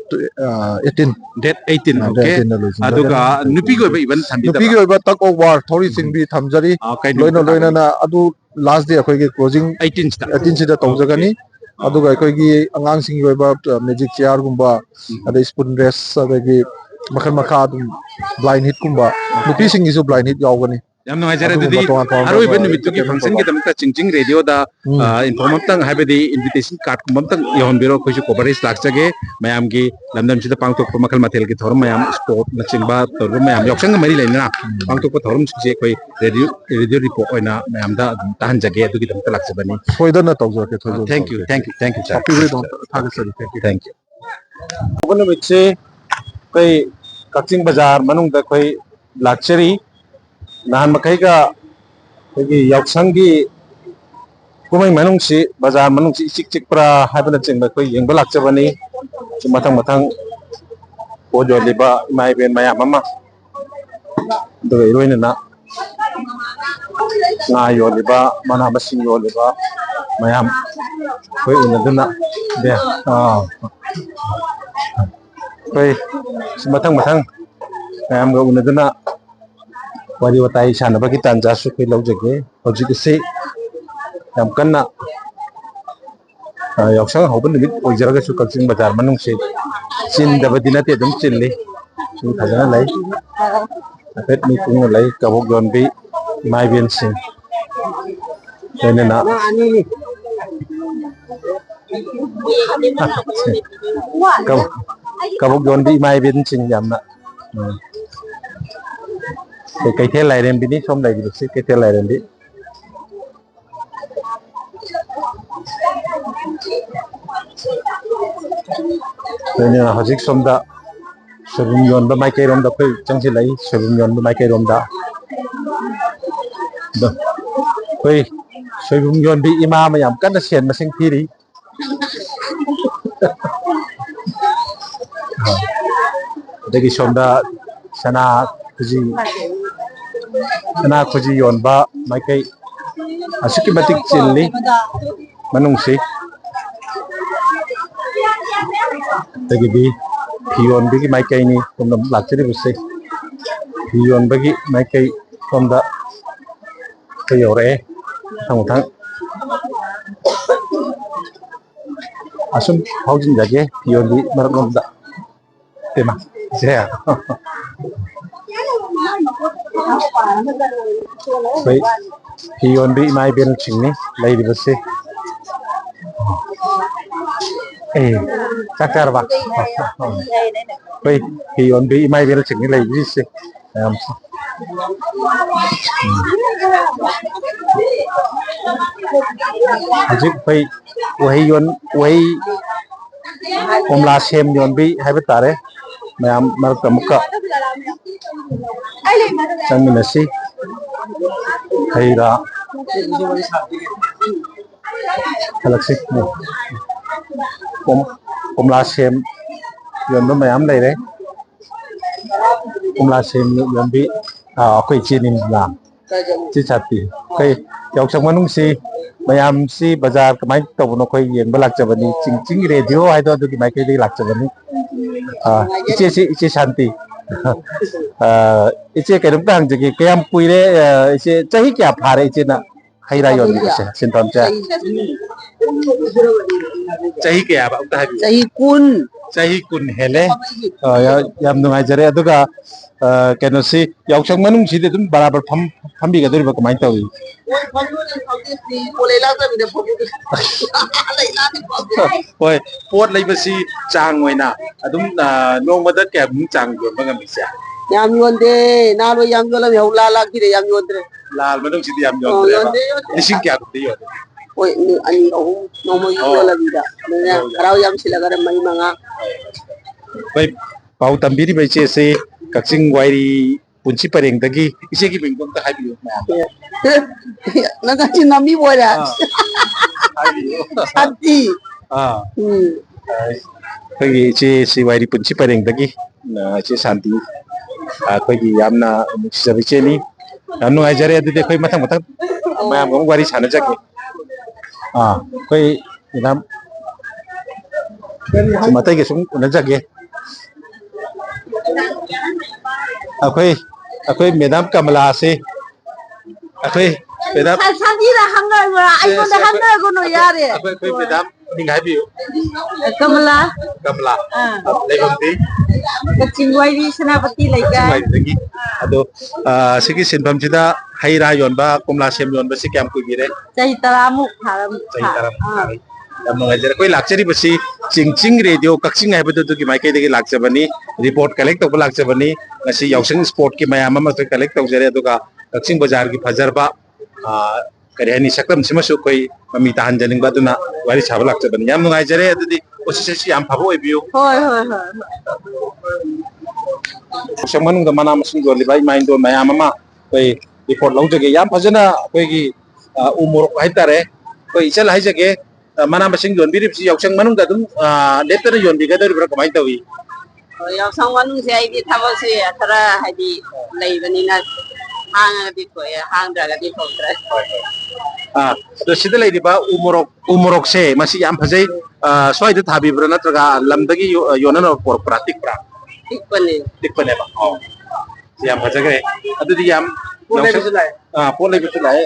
18 date 18 okay ꯗ ꯂꯣꯏꯁꯤꯟꯖꯒꯅꯤ aduga nupi go event thambi ꯅꯨꯄꯤꯒꯤ ꯑꯣꯏꯕ ꯇꯛ ꯑꯣꯐ ꯋꯥꯔ ꯊꯧꯔꯤ ꯆꯤꯡꯕꯤ ꯊꯝꯖꯔꯤ kay ꯂꯣꯏꯅꯅ ꯑꯗꯨ ꯂꯥꯁ ꯗꯦ ꯑꯩꯈꯣꯏꯒꯤ ꯀ꯭ꯂꯣꯖꯤꯡ 18 ꯇꯧꯖꯒꯅꯤ ꯑꯗꯨꯒ ꯑꯩꯈꯣꯏꯒꯤ ꯑꯉꯥꯡꯁꯤꯡꯒꯤ ꯑꯣꯏꯕ ꯃꯦꯖꯤꯛ ꯆꯤꯌꯥꯔꯒꯨꯝꯕ ꯑꯗꯩ ꯁ꯭ꯄꯨꯟ ꯔꯦꯁ ꯑꯗꯒꯤ ꯃꯈꯜ ꯃꯈꯥ ꯑꯗꯨꯝ ꯕ꯭ꯂꯥꯏꯟ ꯍꯤꯠꯀꯨꯝꯕ ꯅꯨꯄꯤꯁꯤꯡꯒꯤꯁꯨ ꯕ꯭ꯂꯥꯏꯟ ꯍꯤꯠ ꯌꯥꯎꯒꯅꯤ yam no ajare ꯑꯗꯨꯒꯨꯝꯕ adudi ꯇꯣꯉꯥꯟ ꯇꯣꯉꯥꯟꯕ aroiba numitugi entertainment function gi program. damta chingching radio da inform amtang habedi invitation card kum amtang yahonbiro khoisu coverage laksage mayam gi lamdam sida pangtok makal mathel gi thorum mayam sport na chingba toru mayam yoksang mari leina pangtok thorum se koi radio report oina mayam da tahan jage adugi damta laksabani ꯁꯣꯏꯗꯅ ꯇꯧꯖꯔꯛꯀꯦ ꯊꯣꯏꯗꯣꯛ thank you sir ꯇꯥꯛꯄꯤꯕꯒꯤꯗꯃꯛꯇ ꯊꯥꯒꯠꯆꯔꯤ thank you ꯕ ꯅꯨꯃꯤꯠꯁꯦ ꯑꯩꯈꯣꯏ ꯀꯛꯆꯤꯡ ꯕꯖꯥꯔ ꯃꯅꯨꯡꯗ ꯑꯩꯈꯣꯏ ꯂꯥꯛꯆꯔꯤ ꯅꯍꯥꯟ ꯃꯈꯩꯒ ꯑꯩꯈꯣꯏꯒꯤ ꯌꯥꯎꯁꯪꯒꯤ ꯀꯨꯝꯍꯩ ꯃꯅꯨꯡꯁꯤ ꯕꯖꯥꯔ ꯃꯅꯨꯡꯁꯤ ꯏꯆꯤꯛ ꯆꯤꯛꯄ꯭ꯔꯥ ꯍꯥꯏꯕꯅꯆꯤꯡꯕ ꯑꯩꯈꯣꯏ ꯌꯦꯡꯕ ꯂꯥꯛꯆꯕꯅꯤ ꯃꯊꯪ ꯄꯣꯠ ꯌꯣꯜꯂꯤꯕ ꯏꯃꯥ ꯏꯕꯦꯟ ꯃꯌꯥꯝ ꯑꯃ ꯑꯗꯨꯒ ꯏꯔꯣꯏꯅꯅ ꯉꯥ ꯌꯣꯜꯂꯤꯕ ꯃꯅꯥ ꯃꯁꯤꯡ ꯌꯣꯜꯂꯤꯕ ꯃꯌꯥꯝ ꯑꯩꯈꯣꯏ ꯎꯅꯗꯨꯅ ꯑꯩꯈꯣꯏ ꯃꯊꯪ ꯃꯌꯥꯝꯒ ꯎꯅꯗꯨꯅ wari watai sanabagi tanjasu kai laujage hojik se yam kanna yausang hauban numit oijaraga su Kachin bazar manung se chin dabadi nate dum chilli su thajana lai apet mi tung lai kabok gonbi mai bien sing tene na kabok gonbi mai bien sing yamna Kaitel Lairen bini som lagi sih Kaitel Lairen di. Ini hajik som da sebelum yon ba mai kai rom da koi changsi lai sebelum yon ba mai kai rom da. Koi sebelum yon bi ima mayam kan sen masing kiri. Dagi som da sana kuji yon ba mai kai asiki batik chilli manung si dagi bi pion bigi mai kai ni komda lakchari busse pion bagi mai kai komda kayore thang asum haujin jage pion bi maromda tema jaya Baik, pion bi mai ben chingni lai di base. Cakar ba. Baik, pion bi mai ben chingni lai di se. Hajik baik, wahai omla sem yon bi hai betare. Mayam mar kamuka. Changminasi Haira Galaxy Komla Sem yon ba mayam lai re Komla Sem yon bi koi chinim la chi chati kai yauk chang manung si ꯃꯌꯥꯝꯁꯤ ꯕꯖꯥꯔ ꯀꯃꯥꯏꯅ ꯇꯧꯕꯅꯣ ꯑꯩꯈꯣꯏ ꯌꯦꯡꯕ ꯂꯥꯛꯆꯕꯅꯤ ꯆꯤꯡ radio ꯍꯥꯏꯗꯣ ꯑꯗꯨꯒꯤ ꯃꯥꯏꯀꯩꯗꯒꯤ ꯂꯥꯛꯆꯕꯅꯤ ꯏꯆꯦ ꯁꯥꯟꯇꯤ ꯏꯆꯦ ꯀꯩꯅꯣꯝꯇ ꯍꯪꯖꯒꯦ ꯀꯌꯥꯝ ꯀꯨꯏꯔꯦ ꯏꯆे ꯆꯍꯤ ꯀꯌꯥ ꯐꯥꯔꯦ ꯏꯆꯦꯅ ꯍꯩ ꯔꯥ ꯌꯣꯟꯕꯤꯕꯁꯦ ꯁꯤꯟꯐꯝꯁꯦ ꯆꯍꯤ ꯀꯌꯥꯕ ꯑꯝꯇ ꯍꯥꯏꯕꯤꯌꯨ ꯆꯍꯤ 10 ꯍꯦꯜꯂꯦ ꯌꯥꯝ ꯅꯨꯡꯉꯥꯏꯖꯔꯦ ꯑꯗꯨꯒ ꯀꯩꯅꯣꯁꯤ ꯌꯥꯎꯁꯪ ꯃꯅꯨꯡꯁꯤꯗꯤ ꯑꯗꯨꯝ ꯕꯔꯥꯕꯔ ꯐꯝꯕꯤꯒꯗꯧꯔꯤꯕ ꯀꯃꯥꯏꯅ ꯇꯧꯏ ꯍꯣꯏ ꯄꯣꯠ ꯂꯩꯕꯁꯤ ꯆꯥꯡ ꯑꯣꯏꯅ ꯑꯗꯨꯝ ꯅꯣꯡꯃꯗ ꯀꯌꯥꯃꯨꯛ ꯆꯥꯡ ꯌꯣꯟꯕ ꯉꯝꯃꯤꯁꯦ ꯌꯥꯝ ꯌꯣꯟꯗꯦ ꯅꯍꯥꯟꯋꯥꯏ ꯌꯥꯝ ꯌꯣꯜꯂꯝꯃꯤ ꯍꯧ ꯂꯥꯛꯈꯤꯗꯦ ꯌꯥꯝ ꯌꯣꯟꯗ꯭ꯔꯦ ꯂꯥꯜ ꯃꯅꯨꯡꯁꯤꯗꯤ ꯌꯥꯝ ꯌꯣꯟꯗ꯭ꯔꯦꯕ ꯂꯤꯁꯤꯡ ꯀꯌꯥꯃꯨꯛꯇꯤ ꯌꯣꯜꯂꯦ ꯍꯣꯏ 2-3 ꯅꯣꯡꯃꯒꯤ ꯌꯣꯜꯂꯝꯃꯤꯗ ꯑꯗꯨꯅ ꯍꯔꯥꯎ ꯌꯥꯝ ꯁꯤꯜꯂꯒꯅ 4-5 ꯍꯣꯏ ꯄꯥꯎ ꯇꯝꯕꯤꯔꯤꯕ ꯏꯆꯦꯁꯤ ꯀꯛꯆꯤꯡ ꯋꯥꯏꯔꯤ ꯄꯨꯟꯁꯤ ꯄꯔꯦꯡꯗꯒꯤ ꯏꯆꯦꯒꯤ ꯃꯤꯡꯗꯣ ꯑꯝꯇ ꯍꯥꯏꯕꯤꯌꯨ nang kasi nami wala Santi ꯑꯩꯈꯣꯏꯒꯤ ꯏꯆꯦꯁꯤ ꯋꯥꯏꯔꯤ ꯄꯨꯟꯁꯤ ꯄꯔꯦꯡꯗꯒꯤ ꯏꯆꯦ ꯁꯥꯟꯇꯤ ꯑꯩꯈꯣꯏꯒꯤ ꯌꯥꯝꯅ ꯅꯨꯡꯁꯤꯖꯕ ꯏꯆꯦꯅꯤ ꯌꯥꯝ ꯅꯨꯡꯉꯥꯏꯖꯔꯦ ꯑꯗꯨꯗꯤ ꯑꯩꯈꯣꯏ ꯃꯊꯪ ꯃꯌꯥꯝꯒ ꯑꯃꯨꯛ ꯋꯥꯔꯤ ꯁꯥꯟꯅꯖꯒꯦ ꯑꯩꯈꯣꯏ ꯃꯦꯗꯥꯝ ꯑꯇꯩꯒ ꯁꯨꯝ ꯎꯅꯖꯒꯦ ꯑꯩꯈꯣꯏ ꯃꯦꯗꯥꯝ ꯀꯃꯂꯥꯁꯤ ꯑꯩꯈꯣꯏ madam Santi hangga aigona hangga gono yare ꯑꯩꯈꯣꯏ ꯃꯦꯗꯥꯝ ꯃꯤꯡ ꯍꯥꯏꯕꯤꯌꯨ Kamala Kamala ꯂꯩꯐꯝꯗꯤ Kaching Wairi Senapati Laikai ꯋꯥꯏꯗꯒꯤ ꯑꯗꯣ ꯁꯤꯒꯤ ꯁꯤꯟꯐꯝꯁꯤꯗ ꯍꯩ ꯔꯥ ꯌꯣꯟꯕ ꯀꯣꯝꯂꯥ ꯁꯦꯝ ꯌꯣꯟꯕꯁꯤ ꯀꯌꯥꯝ ꯀꯨꯏꯔꯦ Cai taramuk haram ꯆꯍꯤ 10 ꯌꯥꯝ ꯅꯨꯡꯉꯥꯏꯖꯔꯦ ꯑꯩꯈꯣꯏ ꯂꯥꯛꯆꯔꯤꯕꯁꯤ ꯆꯤꯡ ꯔꯦꯗꯤꯑꯣ ꯀꯛꯆꯤꯡ ꯍꯥꯏꯕꯗꯨꯒꯤ ꯃꯥꯏꯀꯩꯗꯒꯤ ꯂꯥꯛꯆꯕꯅꯤ ꯔꯤꯄꯣꯔꯠ ꯀꯂꯦꯛ ꯇꯧꯕ ꯂꯥꯛꯆꯕꯅꯤ ꯉꯁꯤ ꯌꯥꯎꯁꯪ ꯁ꯭ꯄꯣꯔꯠꯀꯤ ꯃꯌꯥꯝ ꯑꯃ ꯑꯩꯈꯣꯏ ꯀꯂꯦꯛ ꯇꯧꯖꯔꯦ ꯑꯗꯨꯒ ꯀꯛꯆꯤꯡ ꯕꯖꯥꯔꯒꯤ ꯐꯖꯔꯕ ꯀꯔꯤ ꯍꯥꯏꯅꯤ ꯁꯛꯇꯝꯁꯤꯃꯁꯨ ꯑꯩꯈꯣꯏ ꯃꯃꯤ ꯇꯥꯍꯟꯖꯅꯤꯡꯕ ꯑꯗꯨꯅ ꯋꯥꯔꯤ ꯁꯥꯕ ꯂꯥꯛꯆꯕꯅꯤ ꯌꯥꯝ ꯅꯨꯡꯉꯥꯏꯖꯔꯦ ꯑꯗꯨꯗꯤ ꯄꯣꯠꯁꯤꯠꯁꯤ ꯌꯥꯝ ꯐꯕ ꯑꯣꯏꯕꯤꯌꯨ Hoi ꯌꯥꯎꯁꯪ ꯃꯅꯨꯡꯗ ꯃꯅꯥ ꯃꯁꯤꯡ ꯌꯣꯜꯂꯤꯕ ꯏꯃꯥ ꯏꯟꯗꯣꯟ ꯃꯌꯥꯝ ꯑꯃ ꯑꯩꯈꯣꯏ ꯔꯤꯄꯣꯔꯠ ꯂꯧꯖꯒꯦ ꯌꯥꯝ ꯐꯖꯅ ꯑꯩꯈꯣꯏꯒꯤ ꯎ ꯃꯣꯔꯣꯛ ꯍꯥꯏꯇꯥꯔꯦ ꯑꯩꯈꯣꯏ ꯏꯆꯜ ꯍꯥꯏꯖꯒꯦ ꯃꯅꯥ ꯃꯁꯤꯡ ꯌꯣꯟꯕꯤꯔꯤꯕꯁꯤ ꯌꯥꯎꯁꯪ ꯃꯅꯨꯡꯗ ꯑꯗꯨꯝ ꯂꯦꯞꯇꯅ ꯌꯣꯟꯕꯤꯒꯗꯧꯔꯤꯕ꯭ꯔꯥ ꯀꯃꯥꯏꯅ ꯇꯧꯏ Yausang manungsi aidi thabakse khara hadi leibanina hangagadi thoye hangdragadi thokdre ꯑꯗꯣ ꯁꯤꯗ ꯂꯩꯔꯤꯕ ꯎ ꯃꯣꯔꯣꯛꯁꯦ ꯃꯁꯤ ꯌꯥꯝ ꯐꯖꯩ ꯁ꯭ꯋꯥꯏꯗ ꯊꯥꯕꯤꯕ꯭ꯔꯥ ꯅꯠꯇ꯭ꯔꯒ ꯂꯝꯗꯒꯤ ꯌꯣꯟꯅꯅꯕ ꯄꯣꯔꯛꯄ꯭ꯔꯥ ꯇꯤꯛꯄ꯭ꯔꯥ tikpane ꯇꯤꯛꯄꯅꯦꯕ ꯌꯥꯝ ꯐꯖꯈ꯭ꯔꯦ ꯑꯗꯨꯗꯤ ꯌꯥꯝ ꯄꯣꯠ ꯂꯩꯕꯁꯨ ꯂꯥꯛꯑꯦ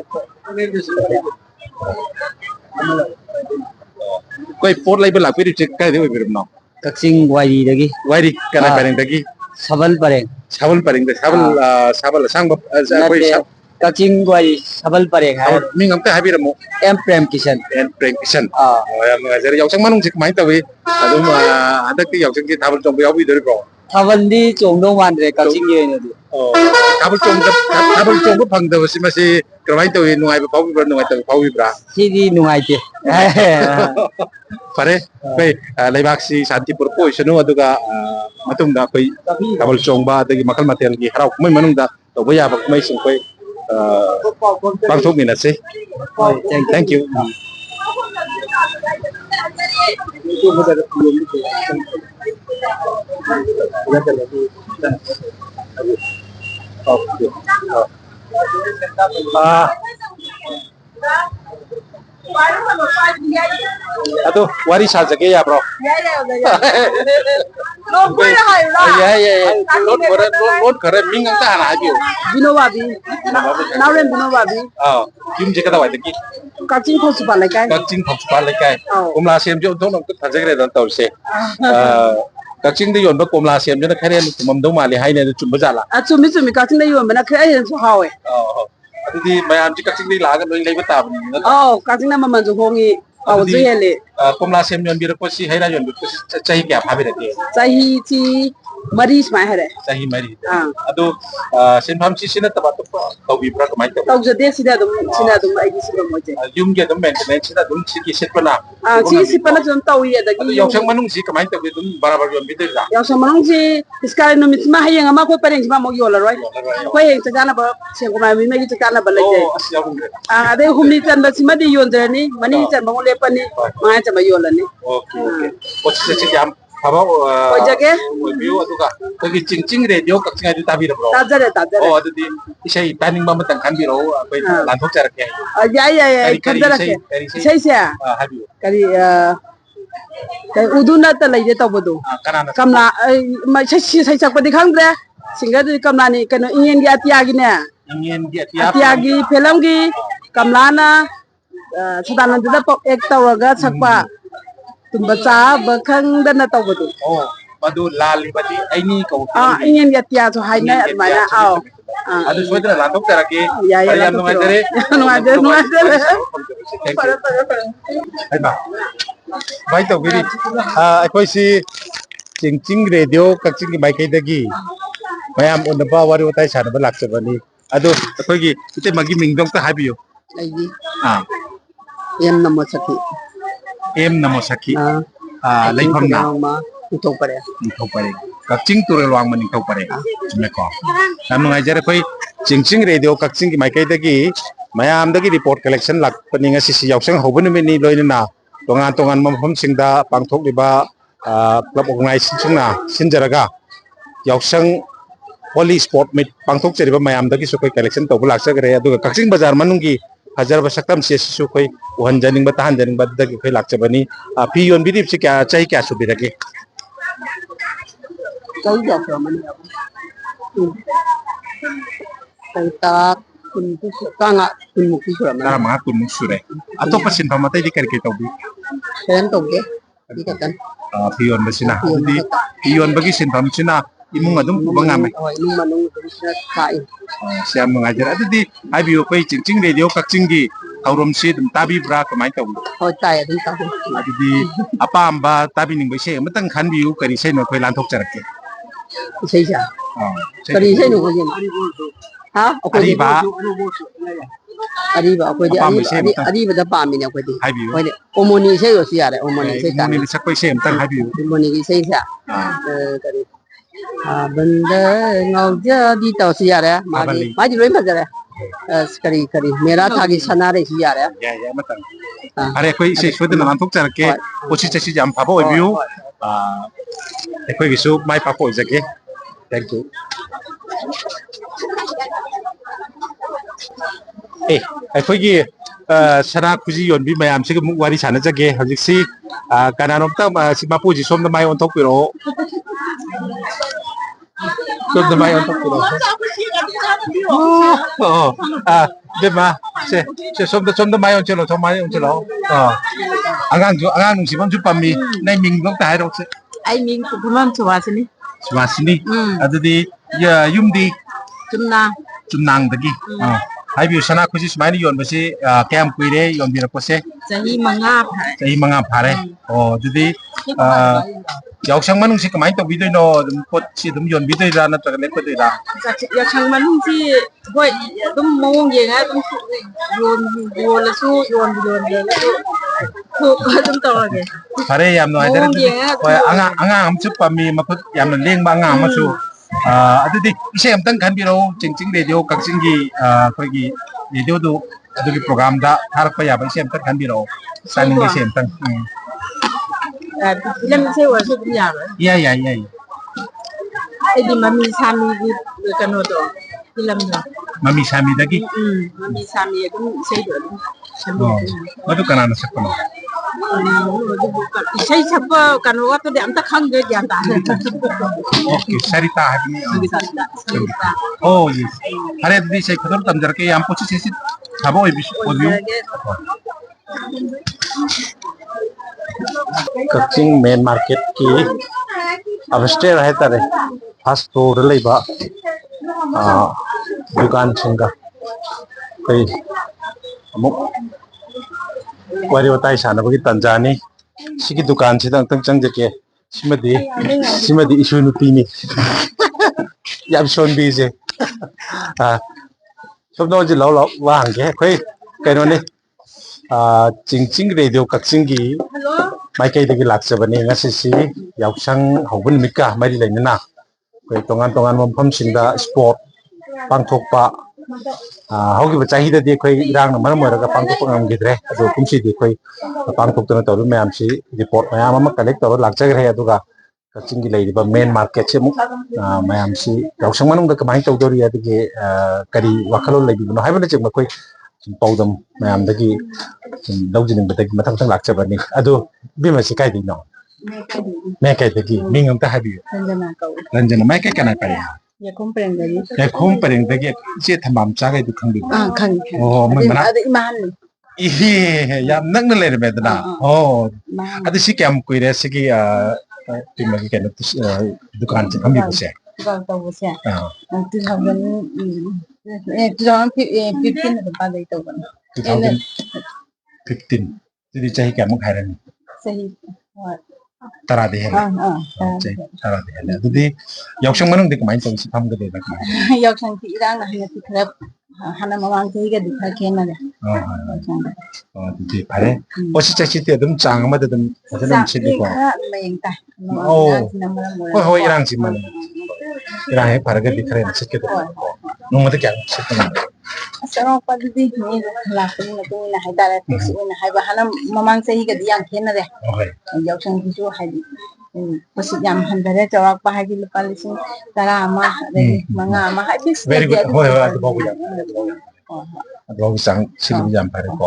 ꯑꯩꯈꯣꯏ ꯄꯣꯠ ꯂꯩꯕ ꯂꯥꯛꯄꯤꯔꯤꯕꯁꯦ ꯀꯥꯏꯗꯩ ꯑꯣꯏꯕꯤꯔꯕꯅꯣ ꯀꯛꯆꯤꯡ ꯋꯥꯏꯔꯤꯗꯒꯤ ꯋꯥꯏꯔꯤ ꯀꯅꯥ ꯄꯔꯦꯡꯗꯒꯤ ꯁꯕꯜ ꯄꯔꯦꯡ ꯁꯥꯕꯜ ꯄꯔꯦꯡꯗ ꯁꯥꯕꯜ ꯑꯁꯥꯡꯕ ꯑꯩꯈꯣꯏ ꯅꯠꯇꯦ ꯀꯛꯆꯤꯡ ꯋꯥꯏꯔꯤ ꯁꯕꯜ ꯄꯔꯦꯡ ꯍꯥꯏ ꯃꯤꯡ ꯑꯝꯇ ꯍꯥꯏꯕꯤꯔꯝꯃꯨ M Prem Kishan Prem Kisan ꯌꯥꯝ ꯅꯨꯡꯉꯥꯏꯖꯔꯦ ꯌꯥꯎꯁꯪ ꯃꯅꯨꯡꯁꯤ ꯀꯃꯥꯏꯅ ꯇꯧꯏ ꯑꯗꯨꯝ ꯍꯟꯗꯛꯇꯤ ꯌꯥꯎꯁꯪꯒꯤ ꯊꯥꯕꯜ ꯆꯣꯡꯕ ꯌꯥꯎꯕꯤꯗꯣꯔꯤꯕ꯭ꯔꯣ ꯊꯥꯕꯜꯗꯤ ꯆꯣꯡꯗꯧ ꯃꯥꯟꯗ꯭ꯔꯦ ꯀꯛꯆꯤꯡꯒꯤ ꯑꯣꯏꯅꯗꯤ ꯊꯥꯕꯜ ꯆꯣꯡꯕ ꯐꯪꯗꯕꯁꯤ ꯃꯁꯤ ꯀꯃꯥꯏꯅ ꯇꯧꯏ ꯅꯨꯡꯉꯥꯏꯕ ꯐꯥꯎꯕꯤꯕ꯭ꯔꯥ ꯅꯨꯡꯉꯥꯏꯇꯕ ꯐꯥꯎꯕꯤꯕ꯭ꯔꯥ ꯁꯤꯗꯤ ꯅꯨꯡꯉꯥꯏꯇꯦ ꯐꯔꯦ ꯑꯩꯈꯣꯏ ꯂꯩꯕꯥꯛꯁꯤ ꯁꯥꯟꯇꯤ ꯄꯨꯔꯛꯄ ꯑꯣꯏꯁꯅꯨ ꯑꯗꯨꯒ ꯃꯇꯨꯡꯗ ꯑꯩꯈꯣই ꯊꯥꯕꯜ ꯆꯣꯡꯕ ꯑꯗꯒꯤ ꯃꯈꯜ ꯃꯊꯦꯜꯒꯤ ꯍꯔꯥꯎ ꯀꯨꯝꯍꯩ ꯃꯅꯨꯡꯗ ꯇꯧꯕ ꯌꯥꯕ ꯀꯨꯝꯍꯩꯁꯤꯡ ꯑꯩꯈꯣꯏ ꯄꯥꯡꯊꯣꯛꯃꯤꯟꯅꯁꯤ ꯊꯦꯡꯛ ꯌꯨ ꯑꯗꯣ ꯋꯥꯔꯤ ꯁꯥꯖꯒꯦ ꯌꯥꯕ꯭ꯔꯣ ꯂꯣꯟ ꯈꯔ ꯃꯤꯡ ꯑꯝꯇ ꯍꯥꯟꯅ ꯍꯥꯏꯕꯤꯌꯨ Binobabi Nauren Binobabi ꯌꯨꯝꯁꯦ ꯀꯗꯥꯏꯋꯥꯏꯗꯒꯤ Kaching Phosupal Laikai ꯀꯛꯆꯤꯡ ꯐꯧꯁꯄꯥꯠ ꯂꯩꯀꯥꯏ ꯀꯣꯝꯂꯥ ꯁꯦꯝꯁꯦ ꯑꯣꯟꯊꯣꯛꯅ ꯑꯝꯇ ꯐꯖꯈ꯭ꯔꯦꯗꯅ ꯇꯧꯔꯤꯁꯦ ꯀꯛꯆꯤꯡꯗ ꯌꯣꯟꯕ ꯀꯣꯝꯂꯥ ꯁꯦꯝꯁꯤꯅ ꯈꯔ ꯍꯦꯟꯅ ꯊꯨꯝꯃꯝꯗꯧ ꯃꯥꯜꯂꯦ ꯍꯥꯏꯅ ꯑꯗꯨ ꯆꯨꯝꯕ ꯖꯥꯠꯂꯥ Chumi chumi Kaching da yomba na khaya yensu hawe ꯑꯗꯨꯗꯤ ꯃꯌꯥꯝꯁꯤ ꯀꯛꯆꯤꯡꯗꯒꯤ ꯂꯥꯛꯑꯒ ꯂꯣꯏ ꯂꯩꯕ ꯇꯥꯕꯅꯤ Kaching na mamanju hongi Pauzu hele ꯀꯣꯝꯂꯥ ꯁꯦꯝ ꯌꯣꯟꯕꯤꯔꯛꯄꯁꯤ ꯍꯩ ꯔꯥ ꯌꯣꯟꯕꯤꯔꯛꯄꯁꯤ ꯆꯍꯤ ꯀꯌꯥ ꯐꯥꯕꯤꯔꯒꯦ Sahi chi Mari smai hare ꯆꯍꯤ 4 ꯑꯗꯨ ꯁꯤꯟꯐꯝꯁꯤ ꯁꯤ ꯅꯠꯇꯕ ꯑꯇꯣꯞꯄ ꯇꯧꯕꯤꯕ꯭ꯔꯥ ꯀꯃꯥꯏꯅ ꯇꯧꯏ Taujade sida adum aigi sida moje ꯌꯨꯝꯒꯤ ꯑꯗꯨꯝ ꯃꯦꯟꯇꯦꯅꯦꯟꯁꯁꯤꯅ ꯑꯗꯨꯝ ꯁꯤꯒꯤ ꯁꯤꯠꯄꯅ chi sipana jom tawi adagi ꯑꯗꯨ ꯌꯥꯎꯁꯪ ꯃꯅꯨꯡꯁꯤ ꯀꯃꯥꯏꯅ ꯇꯧꯒꯦ ꯑꯗꯨꯝ ꯕꯔꯥꯕꯔ ꯌꯣꯟꯕꯤꯗꯣꯏꯔꯥ Yausang manungsi iskari numit ma hayang ama ko pareng ma mo yola roi ko heng chana ba senguma mi megi chana ba lejai ꯑꯁ ꯌꯥꯎꯔꯝꯗ꯭ꯔꯦ ade humni chan ba simadi yondrani mani chan ba le pani ma chan ba yolani okay ꯄꯣꯠꯁꯤꯠꯁꯤ ꯌꯥꯝ ꯊꯕꯛ ꯑꯣꯏꯖꯒꯦ ꯑꯣꯏꯕꯤꯌꯨ ꯑꯗꯨꯒ ꯑꯩꯈꯣꯏꯒꯤ ꯆꯤꯡ radio ꯀꯛꯆꯤꯡ ꯍꯥꯏꯗꯨ ꯇꯥꯕꯤꯔꯕ꯭ꯔꯣ? ꯇꯥꯖꯔꯦ ꯇꯥꯖꯔꯦ ꯑꯣ ꯑꯗꯨꯗꯤ ꯏꯁꯩ ꯇꯥꯅꯤꯡꯕ ꯑꯃꯇꯪ ꯈꯟꯕꯤꯔꯛꯎ ꯑꯩꯈꯣꯏ ꯂꯥꯟꯊꯣꯛꯆꯔꯛꯀꯦ ꯌꯥꯏ ꯌꯥꯏ ꯌꯥꯏ ꯈꯟꯖꯔꯛꯀꯦ ꯏꯁꯩꯁꯦ ꯍꯥꯏꯕꯤꯌꯨ ꯀꯔꯤ udu nata lay tawbado ꯀꯅꯥꯅ kamla sai sakpadi khangdre singadu kamlani kano ingen gi atiagi ne ingyengi atiagi film gi kamlana sadananda da pop ek tawraga sakpa tumba cha bakhang dana tawbado ꯑꯣ ꯃꯗꯨ ꯂꯥꯜꯂꯤꯕꯗꯤ ꯑꯩꯅꯤ ꯀꯧꯈꯤ ingen gi atia so haina admana aw ꯑꯗꯨ ꯁꯣꯏꯗꯅ ꯂꯥꯟꯊꯣꯛꯆꯔꯛꯀꯦ ya ya ꯌꯥꯝ ꯅꯨꯡꯉꯥꯏꯖꯔꯦ nuajare ꯍꯥꯏꯕ ꯚꯥꯏ ꯇꯧꯕꯤꯔꯤ ꯑꯩꯈꯣꯏꯁꯤ ꯆꯤꯡ ꯔꯦꯗꯤꯑꯣ ꯀꯛꯆꯤꯡꯒꯤ ꯃꯥꯏꯀꯩꯗꯒꯤ ꯃꯌꯥꯝ ꯎꯅꯕ ꯋꯥꯔꯤ ꯋꯥꯇꯥꯏ ꯁꯥꯟꯅꯕ ꯂꯥꯛꯆꯕꯅꯤ ꯑꯗꯨ ꯑꯩꯈꯣꯏꯒꯤ ꯏꯇꯩꯃꯒꯤ ꯃꯤꯡꯗꯣ ꯑꯝꯇ ꯍꯥꯏꯕꯤꯌꯨ aigi em namasaki ꯑꯦꯝ ꯅꯃꯣꯁꯈꯤ ꯂꯩꯐꯝꯅ ma utopare ꯅꯤꯡꯊꯧ ꯄꯔꯦꯡ ꯀꯛꯆꯤꯡ ꯇꯨꯔꯦꯜ ꯋꯥꯡꯃ ꯅꯤꯡꯊꯧ ꯄꯔꯦꯡ ꯆꯨꯝꯃꯦꯀꯣ ꯌꯥꯝ ꯅꯨꯡꯉꯥꯏꯖꯔꯦ ꯑꯩꯈꯣꯏ ꯆꯤꯡ ꯔꯦꯗꯤꯑꯣ ꯀꯛꯆꯤꯡꯒꯤ ꯃꯥꯏꯀꯩꯗꯒꯤ ꯃꯌꯥꯝꯗꯒꯤ ꯔꯤꯄꯣꯔꯠ ꯀꯂꯦꯛꯁꯟ ꯂꯥꯛꯄꯅꯤ ꯉꯁꯤꯁꯤ ꯌꯥꯎꯁꯪ ꯍꯧꯕ ꯅꯨꯃꯤꯠꯅꯤ ꯂꯣꯏꯅꯅ ꯇꯣꯉꯥꯟ ꯇꯣꯉꯥꯟꯕ ꯃꯐꯝꯁꯤꯡꯗ ꯄꯥꯡꯊꯣꯛꯂꯤꯕ ꯀ꯭ꯂꯕ ꯑꯣꯔꯒꯅꯥꯏꯖꯦꯁꯟꯁꯤꯡꯅ ꯁꯤꯟꯖꯔꯒ ꯌꯥꯎꯁꯪ ꯍꯣꯂꯤ ꯁ꯭ꯄꯣꯔꯠ ꯃꯤꯠ ꯄꯥꯡꯊꯣꯛꯆꯔꯤꯕ ꯃꯌꯥꯝꯗꯒꯤꯁꯨ ꯑꯩꯈꯣꯏ ꯀꯂꯦꯛꯁꯟ ꯇꯧꯕ ꯂꯥꯛꯆꯈ꯭ꯔꯦ ꯑꯗꯨꯒ ꯀꯛꯆꯤꯡ ꯕꯖꯥꯔ ꯃꯅꯨꯡꯒꯤ ꯐꯖꯔꯕ ꯁꯛꯇꯝꯁꯤ ꯑꯁꯤꯁꯨ ꯑꯩꯈꯣꯏ ꯎꯍꯟꯖꯅꯤꯡꯕ ꯇꯥꯍꯟꯖꯅꯤꯡꯕ ꯑꯗꯨꯗꯒꯤ ꯑꯩꯈꯣꯏ ꯂꯥꯛꯆꯕꯅꯤ ꯐꯤ ꯌꯣꯟꯕꯤꯔꯤꯕꯁꯤ ꯆꯍꯤ ꯀꯌꯥ ꯁꯨꯕꯤꯔꯒꯦ kau ja mani kau ta kunku kanga kunku mani 15 ꯀꯨꯟꯃꯨꯛ ꯁꯨꯔꯦ ꯑꯇꯣꯞꯄ ꯁꯤꯟꯐꯝ ꯑꯇꯩꯗꯤ ꯀꯔꯤ ꯀꯔꯤ ꯇꯧꯕꯤ sen tawge ikatan ꯐꯤ ꯌꯣꯟꯕꯁꯤꯅ ꯑꯗꯨꯗꯤ ꯐꯤ ꯌꯣꯟꯕꯒꯤ ꯁꯤꯟꯐꯝꯁꯤ나 ꯏꯃꯨꯡ ꯑꯗꯨꯝ ꯄꯨꯕ ꯉꯝꯃꯦ nung manung kai ꯁꯤ ꯌꯥꯝ ꯅꯨꯡꯉꯥꯏꯖꯔꯦ ꯑꯗꯨꯗꯤ ꯍꯥꯏꯕꯤꯌꯨ ꯑꯩꯈꯣꯏ ꯆꯤꯡ ꯔꯦꯗꯤꯑꯣ ꯀꯛꯆꯤꯡꯒꯤ ꯊꯧꯔꯝꯁꯤ ꯑꯗꯨꯝ ꯇꯥꯕꯤꯕ꯭ꯔꯥ ꯀꯃꯥꯏꯅ ꯇꯧꯕꯅꯣ hoi tai adum ta ꯑꯗꯨꯗꯤ ꯑꯄꯥꯝꯕ ꯇꯥꯕꯤꯅꯤꯡꯕ ꯏꯁꯩ ꯑꯃꯇꯪ ꯈꯟꯕꯤꯌꯨ ꯀꯔꯤ ꯏꯁꯩꯅꯣ ꯑꯩꯈꯣꯏ ꯂꯥꯟꯊꯣꯛꯆꯔꯛꯀꯦ sei ja kari sei no gojin ha ꯑꯔꯤꯕ ariba akwai ꯑꯄꯥꯝꯕ ꯏꯁꯩ ꯑꯃꯇꯪ ariba da pamine akwai di ꯍꯥꯏꯕꯤꯌꯨ hoi omoni sei yo si yare omoni sei ta ꯃꯣꯅꯤꯅ ꯁꯛꯄ ꯏꯁꯩ ꯑꯃꯇꯪ ꯍꯥꯏꯕꯤꯌꯨ omoni gi sei ja kari banda ngauja di taw si yare Abali. magi loi fajare kari kari mera thagi sanare si yare ꯌꯥꯏ ꯌꯥꯏ ꯑꯃꯇꯪ ꯐꯔꯦ ꯑꯩꯈꯣꯏ ꯏꯁꯩ ꯁꯣꯏꯗꯅ ꯂꯥꯟꯊꯣꯛꯆꯔꯛꯀꯦ ꯍꯣꯏ. ꯄꯨꯟꯁꯤ ꯆꯠꯁꯤ ꯌꯥꯝ ꯐꯕ ꯑꯣꯏꯕꯤꯌꯨ ꯑꯩꯈꯣꯏꯒꯤꯁꯨ ꯃꯥꯏ ꯄꯥꯛꯄ ꯑꯣꯏꯖꯒꯦ ꯊꯦꯡꯛ ꯌꯨ ꯑꯩꯈꯣꯏꯒꯤ ꯁꯅꯥ ꯈꯨꯖꯤ ꯌꯣꯟꯕꯤ ꯃꯌꯥꯝꯁꯤꯒ ꯑꯃꯨꯛ ꯋꯥꯔꯤ ꯁꯥꯟꯅꯖꯒꯦ ꯍꯧꯖꯤꯛꯁꯤ ꯀꯅꯥꯅꯣꯝꯇ ꯃꯄꯨꯁꯤ ꯁꯣꯝꯗ ꯃꯥꯏ ꯑꯣꯟꯊꯣꯛꯄꯤꯔꯛꯑꯣ ꯁꯣꯝꯗ ꯃꯥꯏ ꯑꯣꯟꯊꯣꯛꯄꯤꯔꯛꯑꯣ ꯏꯕꯦꯝꯃ ꯁꯦ ꯁꯣꯝꯗ ꯃꯥꯏ ꯑꯣꯟꯁꯤꯜꯂꯣ ꯃꯥꯏ ꯑꯣꯟꯁꯤꯜꯂꯛꯑꯣ ꯑꯉꯥꯡ ꯅꯨꯡꯁꯤꯕ ꯑꯃꯁꯨ ꯄꯥꯝꯃꯤ ꯅꯪ ꯃꯤꯡꯗꯣ ꯑꯝꯇ ꯍꯥꯏꯔꯛꯑꯣꯁꯦ ai min kumam suwasini ꯁꯨꯕꯥꯁꯤꯅꯤ ꯑꯗꯨꯗꯤ ꯌꯨꯝꯗꯤ chumna ꯆꯨꯝꯅꯥꯡꯗꯒꯤ ꯍꯥꯏꯕꯤꯌꯨ ꯁꯅꯥ ꯈꯨꯖꯤ ꯁꯨꯃꯥꯏꯅ ꯌꯣꯟꯕꯁꯤ ꯀꯌꯥꯝ ꯀꯨꯏꯔꯦ ꯌꯣꯟꯕꯤꯔꯛꯄꯁꯦ chahi manga ꯆꯍꯤ 5 ꯐꯥꯔꯦ ꯑꯣ ꯑꯗꯨꯗꯤ ꯌꯥꯎꯁꯪ ꯃꯅꯨꯡꯁꯤ ꯀꯃꯥꯏꯅ ꯇꯧꯕꯤꯗꯣꯏꯅꯣ ꯑꯗꯨꯝ ꯄꯣꯠꯁꯤ ꯑꯗꯨꯝ ꯌꯣꯟꯕꯤꯗꯣꯏꯔꯥ ꯅꯠꯇ꯭ꯔꯒ ꯂꯦꯞꯀꯗꯣꯏꯔꯥ yasang manungsi hoi adum mawong yenga adum yolasu yonlasu adum tawage ꯐꯔꯦ ꯌꯥꯝ ꯅꯨꯡꯉꯥꯏꯖꯔꯦ ꯑꯗꯨꯗꯤ ꯍꯣꯏ ꯑꯉꯥꯡ ꯑꯃꯁꯨ ꯄꯥꯝꯃꯤ ꯃꯈꯨꯠ ꯌꯥꯝꯅ ꯂꯦꯡꯕ ꯑꯉꯥꯡ ꯑꯃꯁꯨ ꯑꯗꯨꯗꯤ ꯏꯁꯩ ꯑꯝꯇꯪ ꯈꯟꯕꯤꯔꯛꯎ ꯆꯤꯡ ꯔꯦꯗꯤꯑꯣ ꯀꯛꯆꯤꯡꯒꯤ ꯑꯩꯈꯣꯏꯒꯤ ꯔꯦꯗꯤꯑꯣꯗꯨ ꯑꯗꯨꯒꯤ ꯄ꯭ꯔꯣꯒ꯭ꯔꯥꯝꯗ ꯊꯥꯔꯛꯄ ꯌꯥꯕ ꯏꯁꯩ ꯑꯝꯇꯪ ꯈꯟꯕꯤꯔꯛꯎ ꯆꯥꯅꯤꯡꯕ ꯏꯁꯩ ꯑꯝꯇꯪ film se wasu dum yaro ꯌꯥꯏ ꯌꯥꯏ ꯌꯥꯏ edi mami sami gi kano do film do ꯃꯃꯤ ꯁꯥꯃꯤꯗꯒꯤ mami sami adum sei do ꯃꯗꯨ ꯀꯅꯥꯅ ꯁꯛꯄꯅꯣ isai chappa kano wa to de amta khangge gyan ta okay Sarita हाबिनी ओ यस अरे दीदी से खदर तंजर के हम कुछ से खाबो ओबियो कच्चिंग मेन मार्केट की अबस्टेर है तारे फास्ट फूड लेबा दुकान सिंगा कोई अमुक वारी वताई सानबगी तंजानी सिगी दुकान से तंग चंग जके सिमदी इशू नुपीनी याम सोन बीजे सोबनो जी लो वांगे कोई कइनोनी चिंग रेडियो कक्सिंगी माइकैदगी लाक्चबनी ngasi यावसंग हौबन मिका मरि लेनना कोई तोंगान मफम सिंदा स्पोर्ट पांथोकपा हौगी बचाही दे कोई इरांग मरम मरगा पांथोकपा ngamgidre ado kumsi di कोई पांथोकतना तोरु मैम सी रिपोर्ट मैम अमा कलेक्ट तोर लाक्चगरे अदुगा ꯀꯛꯆꯤꯡꯒꯤ ꯂꯩꯔꯤꯕ ꯃꯦꯟ ꯃꯥꯔꯀꯦꯠꯁꯦ ꯑꯃꯨꯛ ꯃꯌꯥꯝꯁꯤ ꯌꯥꯎꯁꯪ ꯃꯅꯨꯡꯗ ꯀꯃꯥꯏꯅ ꯇꯧꯗꯧꯔꯤ ꯑꯗꯒꯤ ꯀꯔꯤ ꯋꯥꯈꯜꯂꯣꯟ ꯂꯩꯕꯤꯕꯅꯣ ꯍꯥꯏꯕꯅꯆꯤꯡꯕ ꯑꯩꯈꯣꯏ ꯄꯥꯎꯗꯝ ꯃꯌꯥꯝꯗꯒꯤ ꯂꯧꯖꯅꯤꯡꯕꯗꯒꯤ ꯃꯊꯪ ꯂꯥꯛꯆꯕꯅꯤ ꯑꯗꯣ ꯏꯕꯦꯝꯃꯁꯤ ꯀꯥꯏꯗꯒꯤꯅꯣ ꯃꯦ ꯀꯩꯗꯒꯤ ꯃꯤꯡ ꯑꯝꯇ ꯍꯥꯏꯕꯤꯌꯨ ꯔꯟꯖꯅꯥ ꯃꯥꯏ ꯀꯩ ꯀꯅꯥ ꯄꯔꯦ ꯌꯥꯈꯣꯝ ꯄꯔꯦꯡꯗꯒꯤ ꯏꯆꯦ ꯊꯝꯕꯥꯝ ꯆꯥꯒꯩꯗꯨ ꯈꯪꯕꯤꯕ꯭ꯔꯣ ꯑꯣ ꯃꯣꯏ ꯃꯅꯥꯛ ihe yam nang na lere medna oh adi si kyam kuire sigi timagi kena dukan se kami bose dukan tau bose 2015 da ba dai tau ban 2015 jadi chahi kyam khairani sahi tara de hele tara de hele adudi yausang manung de kamain tau si pham ga de na yausang ti irang na hanya ti khrap hana mamang ti ga dikha khena de adudi pare osi chachi te adum chang ma de dum adum chili ko mayeng ta oh hoi hoi irang si man irang he paraga dikhare na sikke to nung ma de kya sikka asaro pa di ni la pin na tu na haidara ti si na haiba hana mamang sahi ga di yang khena de yausang ti jo hai pasi yam handare chawak pa hai di lupa lising tara ama de manga ama hai bis very good hoi hoi adu babu ya adu sang silim jam pare ko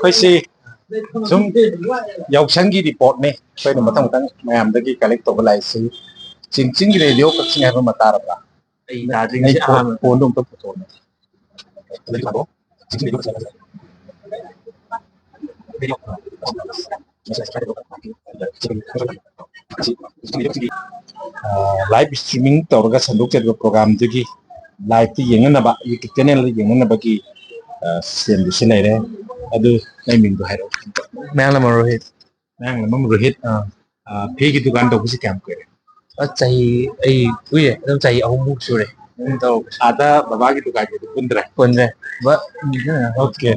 koi si sum yausang gi report ne koi na matang tang mayam dagi collect to balai si ching gi radio ka sing ha ma tar ba ai da jing si a phone dum to photo ne live streaming tawraga sanduk chadba program dagi live ti yenganaba youtube channel yenganabagi sem du sinai adu nai ming du hairo mayang lam rohit phegi dukan to busi kam kare chahi ai uye dum chahi ahum sure to ada baba gi dukan gi pundra ba okay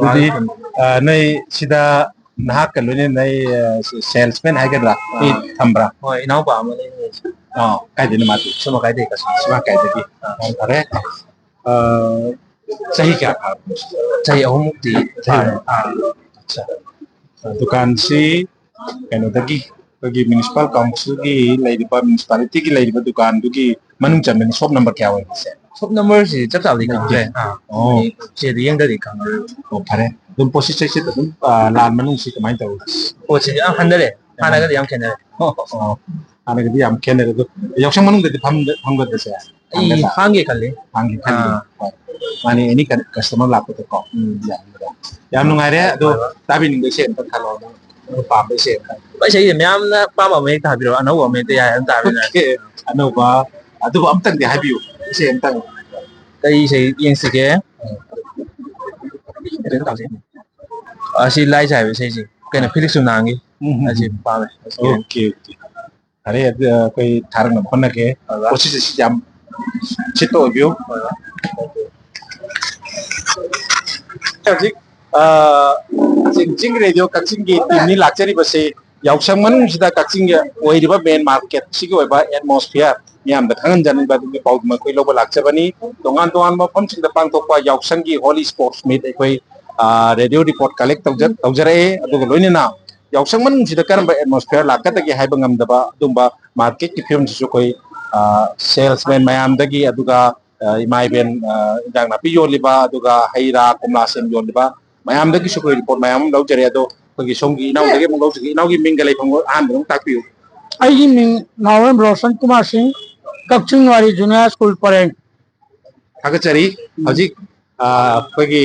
jadi nai sida nahak kalune nai salesman hagadra i thambra hoi inau ba ma le kai de mati sama kai de ka sima kai de are chahi kya chahi ahum ti acha dukan si kano dagi bagi municipal council gi laiba municipality gi laiba dukan dugi manung chamen shop number kya wai se shop number si chap chap di kang re oh che di yang da di kang oh pare dum posi chai se dum lan manung si kamai taw o che ang handare hana ga yang kene oh ana ga yam kene ga yaksang manung de pham ga de se ai hangi khalle hangi khali mani any customer la ko to ko yam nungai re do tabi ning de se ta khalo pa be se ba sei de myam na pa ba me ta bi ro anau ba me te ya an ta bi na ano ba adu am tang de habiu se am tang kai sei yen se ke asi lai sai be sei ji kai na felix nangi asi pa me okay are koi tharang na phona ke kosi se jam chito biu jing radio kaching gi timni lakchari base yausang manung sida kaching ya oiriba main market sigi oiba atmosphere yam da thangan janin ba dum paud ma koi loba lakchabani tongan ma pham sing da pang tok pa yausang gi holy sports meet koi radio report collect tawjare adu loine na yausang manung sida karam ba atmosphere lakata gi haiba ngam da ba dumba market ki film su koi salesman mayam dagi aduga imai ben dang na pi yoliba aduga haira komla sem yoliba mayam dagi su koi report mayam lawjare ado kogi songi inaw dagi mo lawjagi inaw gi mingalai phang an dong takpiu ai min nawem roshan kumar singh kakching wari junior school pareng thagachari hajik kogi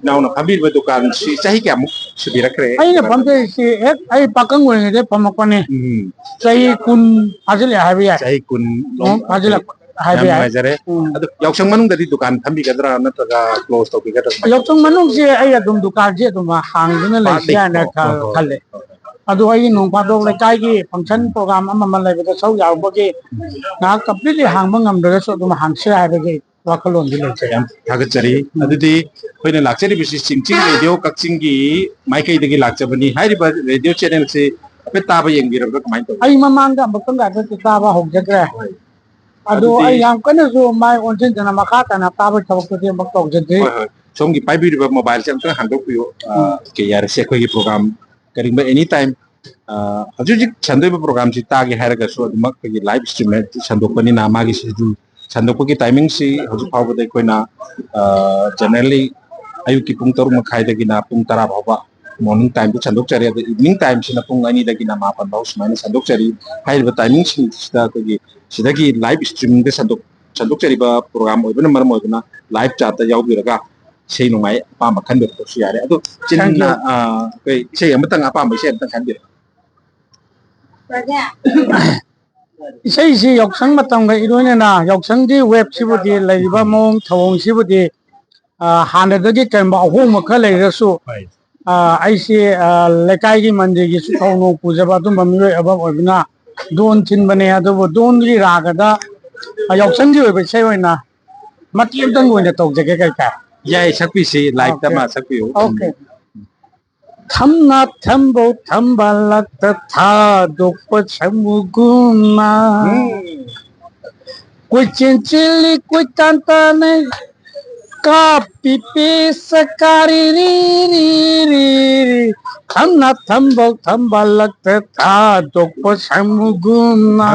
nauna phabir ba dukan si chahi kya mu subirakre ai na pamte si ek ai pakang weng de pamakone chai kun ajile habiya chahi kun ajile habiya jare adu yausang manung dadi dukan phambi gadra natraga close to bigadra yausang manung si ai adum dukan je adum hang duna lai sia na khalle adu ai nong padok lai kai gi function program ama lai ba sau yaw ba gi na completely hang ba ngam de so adum hang sia ha ge wakalon di lai yam thagachari adudi koina lakchari bisi chingching radio kakching gi maikai dagi lakchabani hairi ba radio channel se ape taba yengbira ba kamai to ai mamang ga bakang ga ta ba hok jagre adu ai yam kana so mai onchen jana makha ta na ta ba thawk te bak tok jade somgi pai bi ba mobile cham ta handok piyo ke yar se ko gi program karing ba anytime हजूजिक संदोब programme से तागे हैरगसु अदुमक की live stream में संदोपनी ना मागी schedule Sandeep की timing से हजू फावबदे कोइना जनरली अयु की पुंग तरुक मखाइदगी ना पुंग तरा फावबा मॉर्निंग टाइम तो संदोक चरी इवनिंग टाइम से पुंग अनी दगी ना मापन बाउ सुमाइना संदोक चरी हाइब टाइमिंग सिदा कोगी सिदगी लाइव स्ट्रीमिंग दे संदोक चरी बा प्रोग्राम ओइबना मरम ओइबना live chaat याउबिरगा sei nungai apa makan ber to siare adu cinna kai sei amatang apa mai sei amatang kan ber isai si yoksang matang ga iroina na yoksang di web sibudi leiba mong thawong sibudi hana dagi kan ba ho ma kha leirasu ai si lekai gi mandi gi su thawno pujaba dum bamroi aba oibna don chin bane adu don gi raga da yoksang gi oibe sei oina mati amtang oina tawjage kai kai yai sakpi si live ta ma sakpi okay thamna thambo thambalak tha dokpa chamuguna koi chinchili koi tantane ka pipi sakari ri ri ri thamna thambo thambalak tha dokpa chamuguna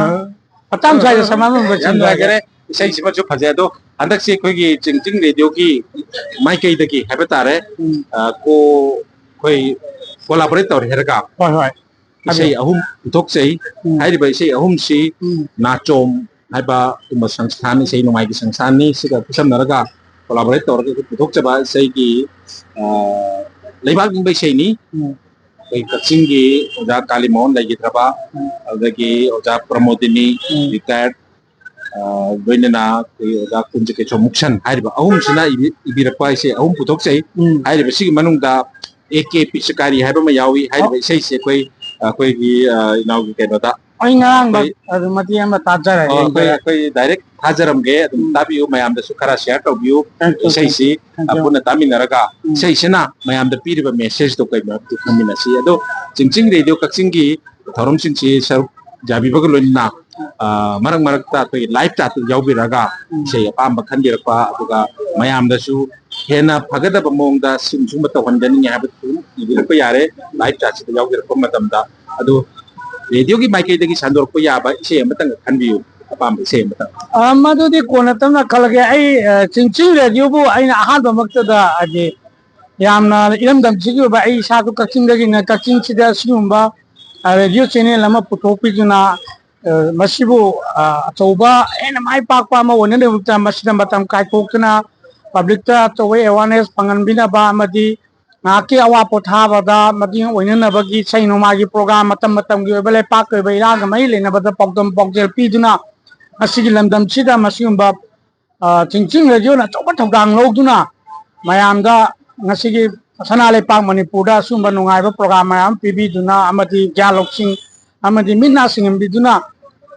atam sai samanu bachan lagare sei siba jo phaje do andak se koi gi chingching radio ki mai kai da ki haba tare ko koi collaborator herga hoi hoi sei ahum thok sei hai ri sei ahum si na chom hai ba tum sansthan sei no mai gi sansthan ni siga sam naraga collaborator ki thok chaba sei ki leibak bai sei ni koi kaching gi oja kalimon lai gi traba adagi oja pramodini retired doinana koi oja kunje ke chomuksan hai ba ahum sina ibirakpa sei ahum puthok sei hai ri sigi manung da AK Pisakari hai ba ma yawi hai ba sei se koi koi gi inau gi keno da ai ngang ba adu mati am ta jara koi direct hajaram ge adum tabiu mayam da sukara share to biu sei si apuna taminaraga sei sina mayam da piri ba message to koi ma tu khamina si ado chingching radio kakching gi thorom sing si sar jabi ba loina marang marak ta koi live ta yaubiraga sei apam ba khandirakpa aduga mayam da su hena phagada ba mong da sum sum ta hondani ya ba tu ibirakpa yare live ta si yaubirappa matam da adu radio ki mic dagi sandor ko ya ba sei amatang khanbiu apam ba sei amatang madudi kona tamna khalage ai chingching radio bu aina ahan ba makta da aje yamna iram dam chigi ba ai sa tu kaching dagi na kaching sida sumba radio channel lama putopi juna masibu achauba ena mai pakpa ma wona de mutta masida matam kai kokna public ta chawe awareness pangan bina ba amadi ngaki awa potha bada madi oina na bagi saino magi program matam matam gi bele pak ko be ira ga mai le na bada pokdom pokjel pi duna asigi lamdam sida masiumba chingching radio na choba thogdang lo duna mayam da ngasigi sana le pak manipur da sumba nungai ba program mayam pibi duna amadi gyaloksing amadi minna singam biduna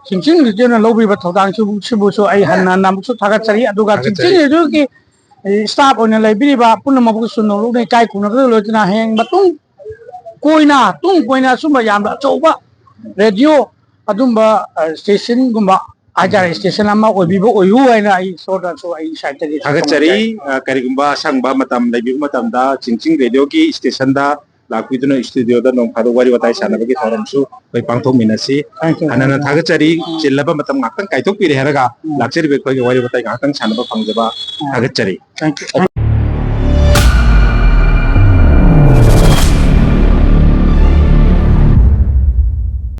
chingching radio na lobi ba thogdang sibu so ai hanna nam su thaga chari aduga chingching radio ki staff on lai biri ba punna mabu suno lu nei kai kuna lo tina heng batung koina sumba yam da choba radio adumba station gumba ajar station ama obibo oyu aina ai so da so ai site tagi thagachari karigumba sangba matam laibi matam da chingching radio ki station da lakpiduna studio da nong phado wari watai sanaba ki thoram su koi pangthok minasi anana thagachari chillaba matam ngakang kaitok pi reharaga lakchari be koi wari watai ngakang sanaba pangjaba thagachari thank you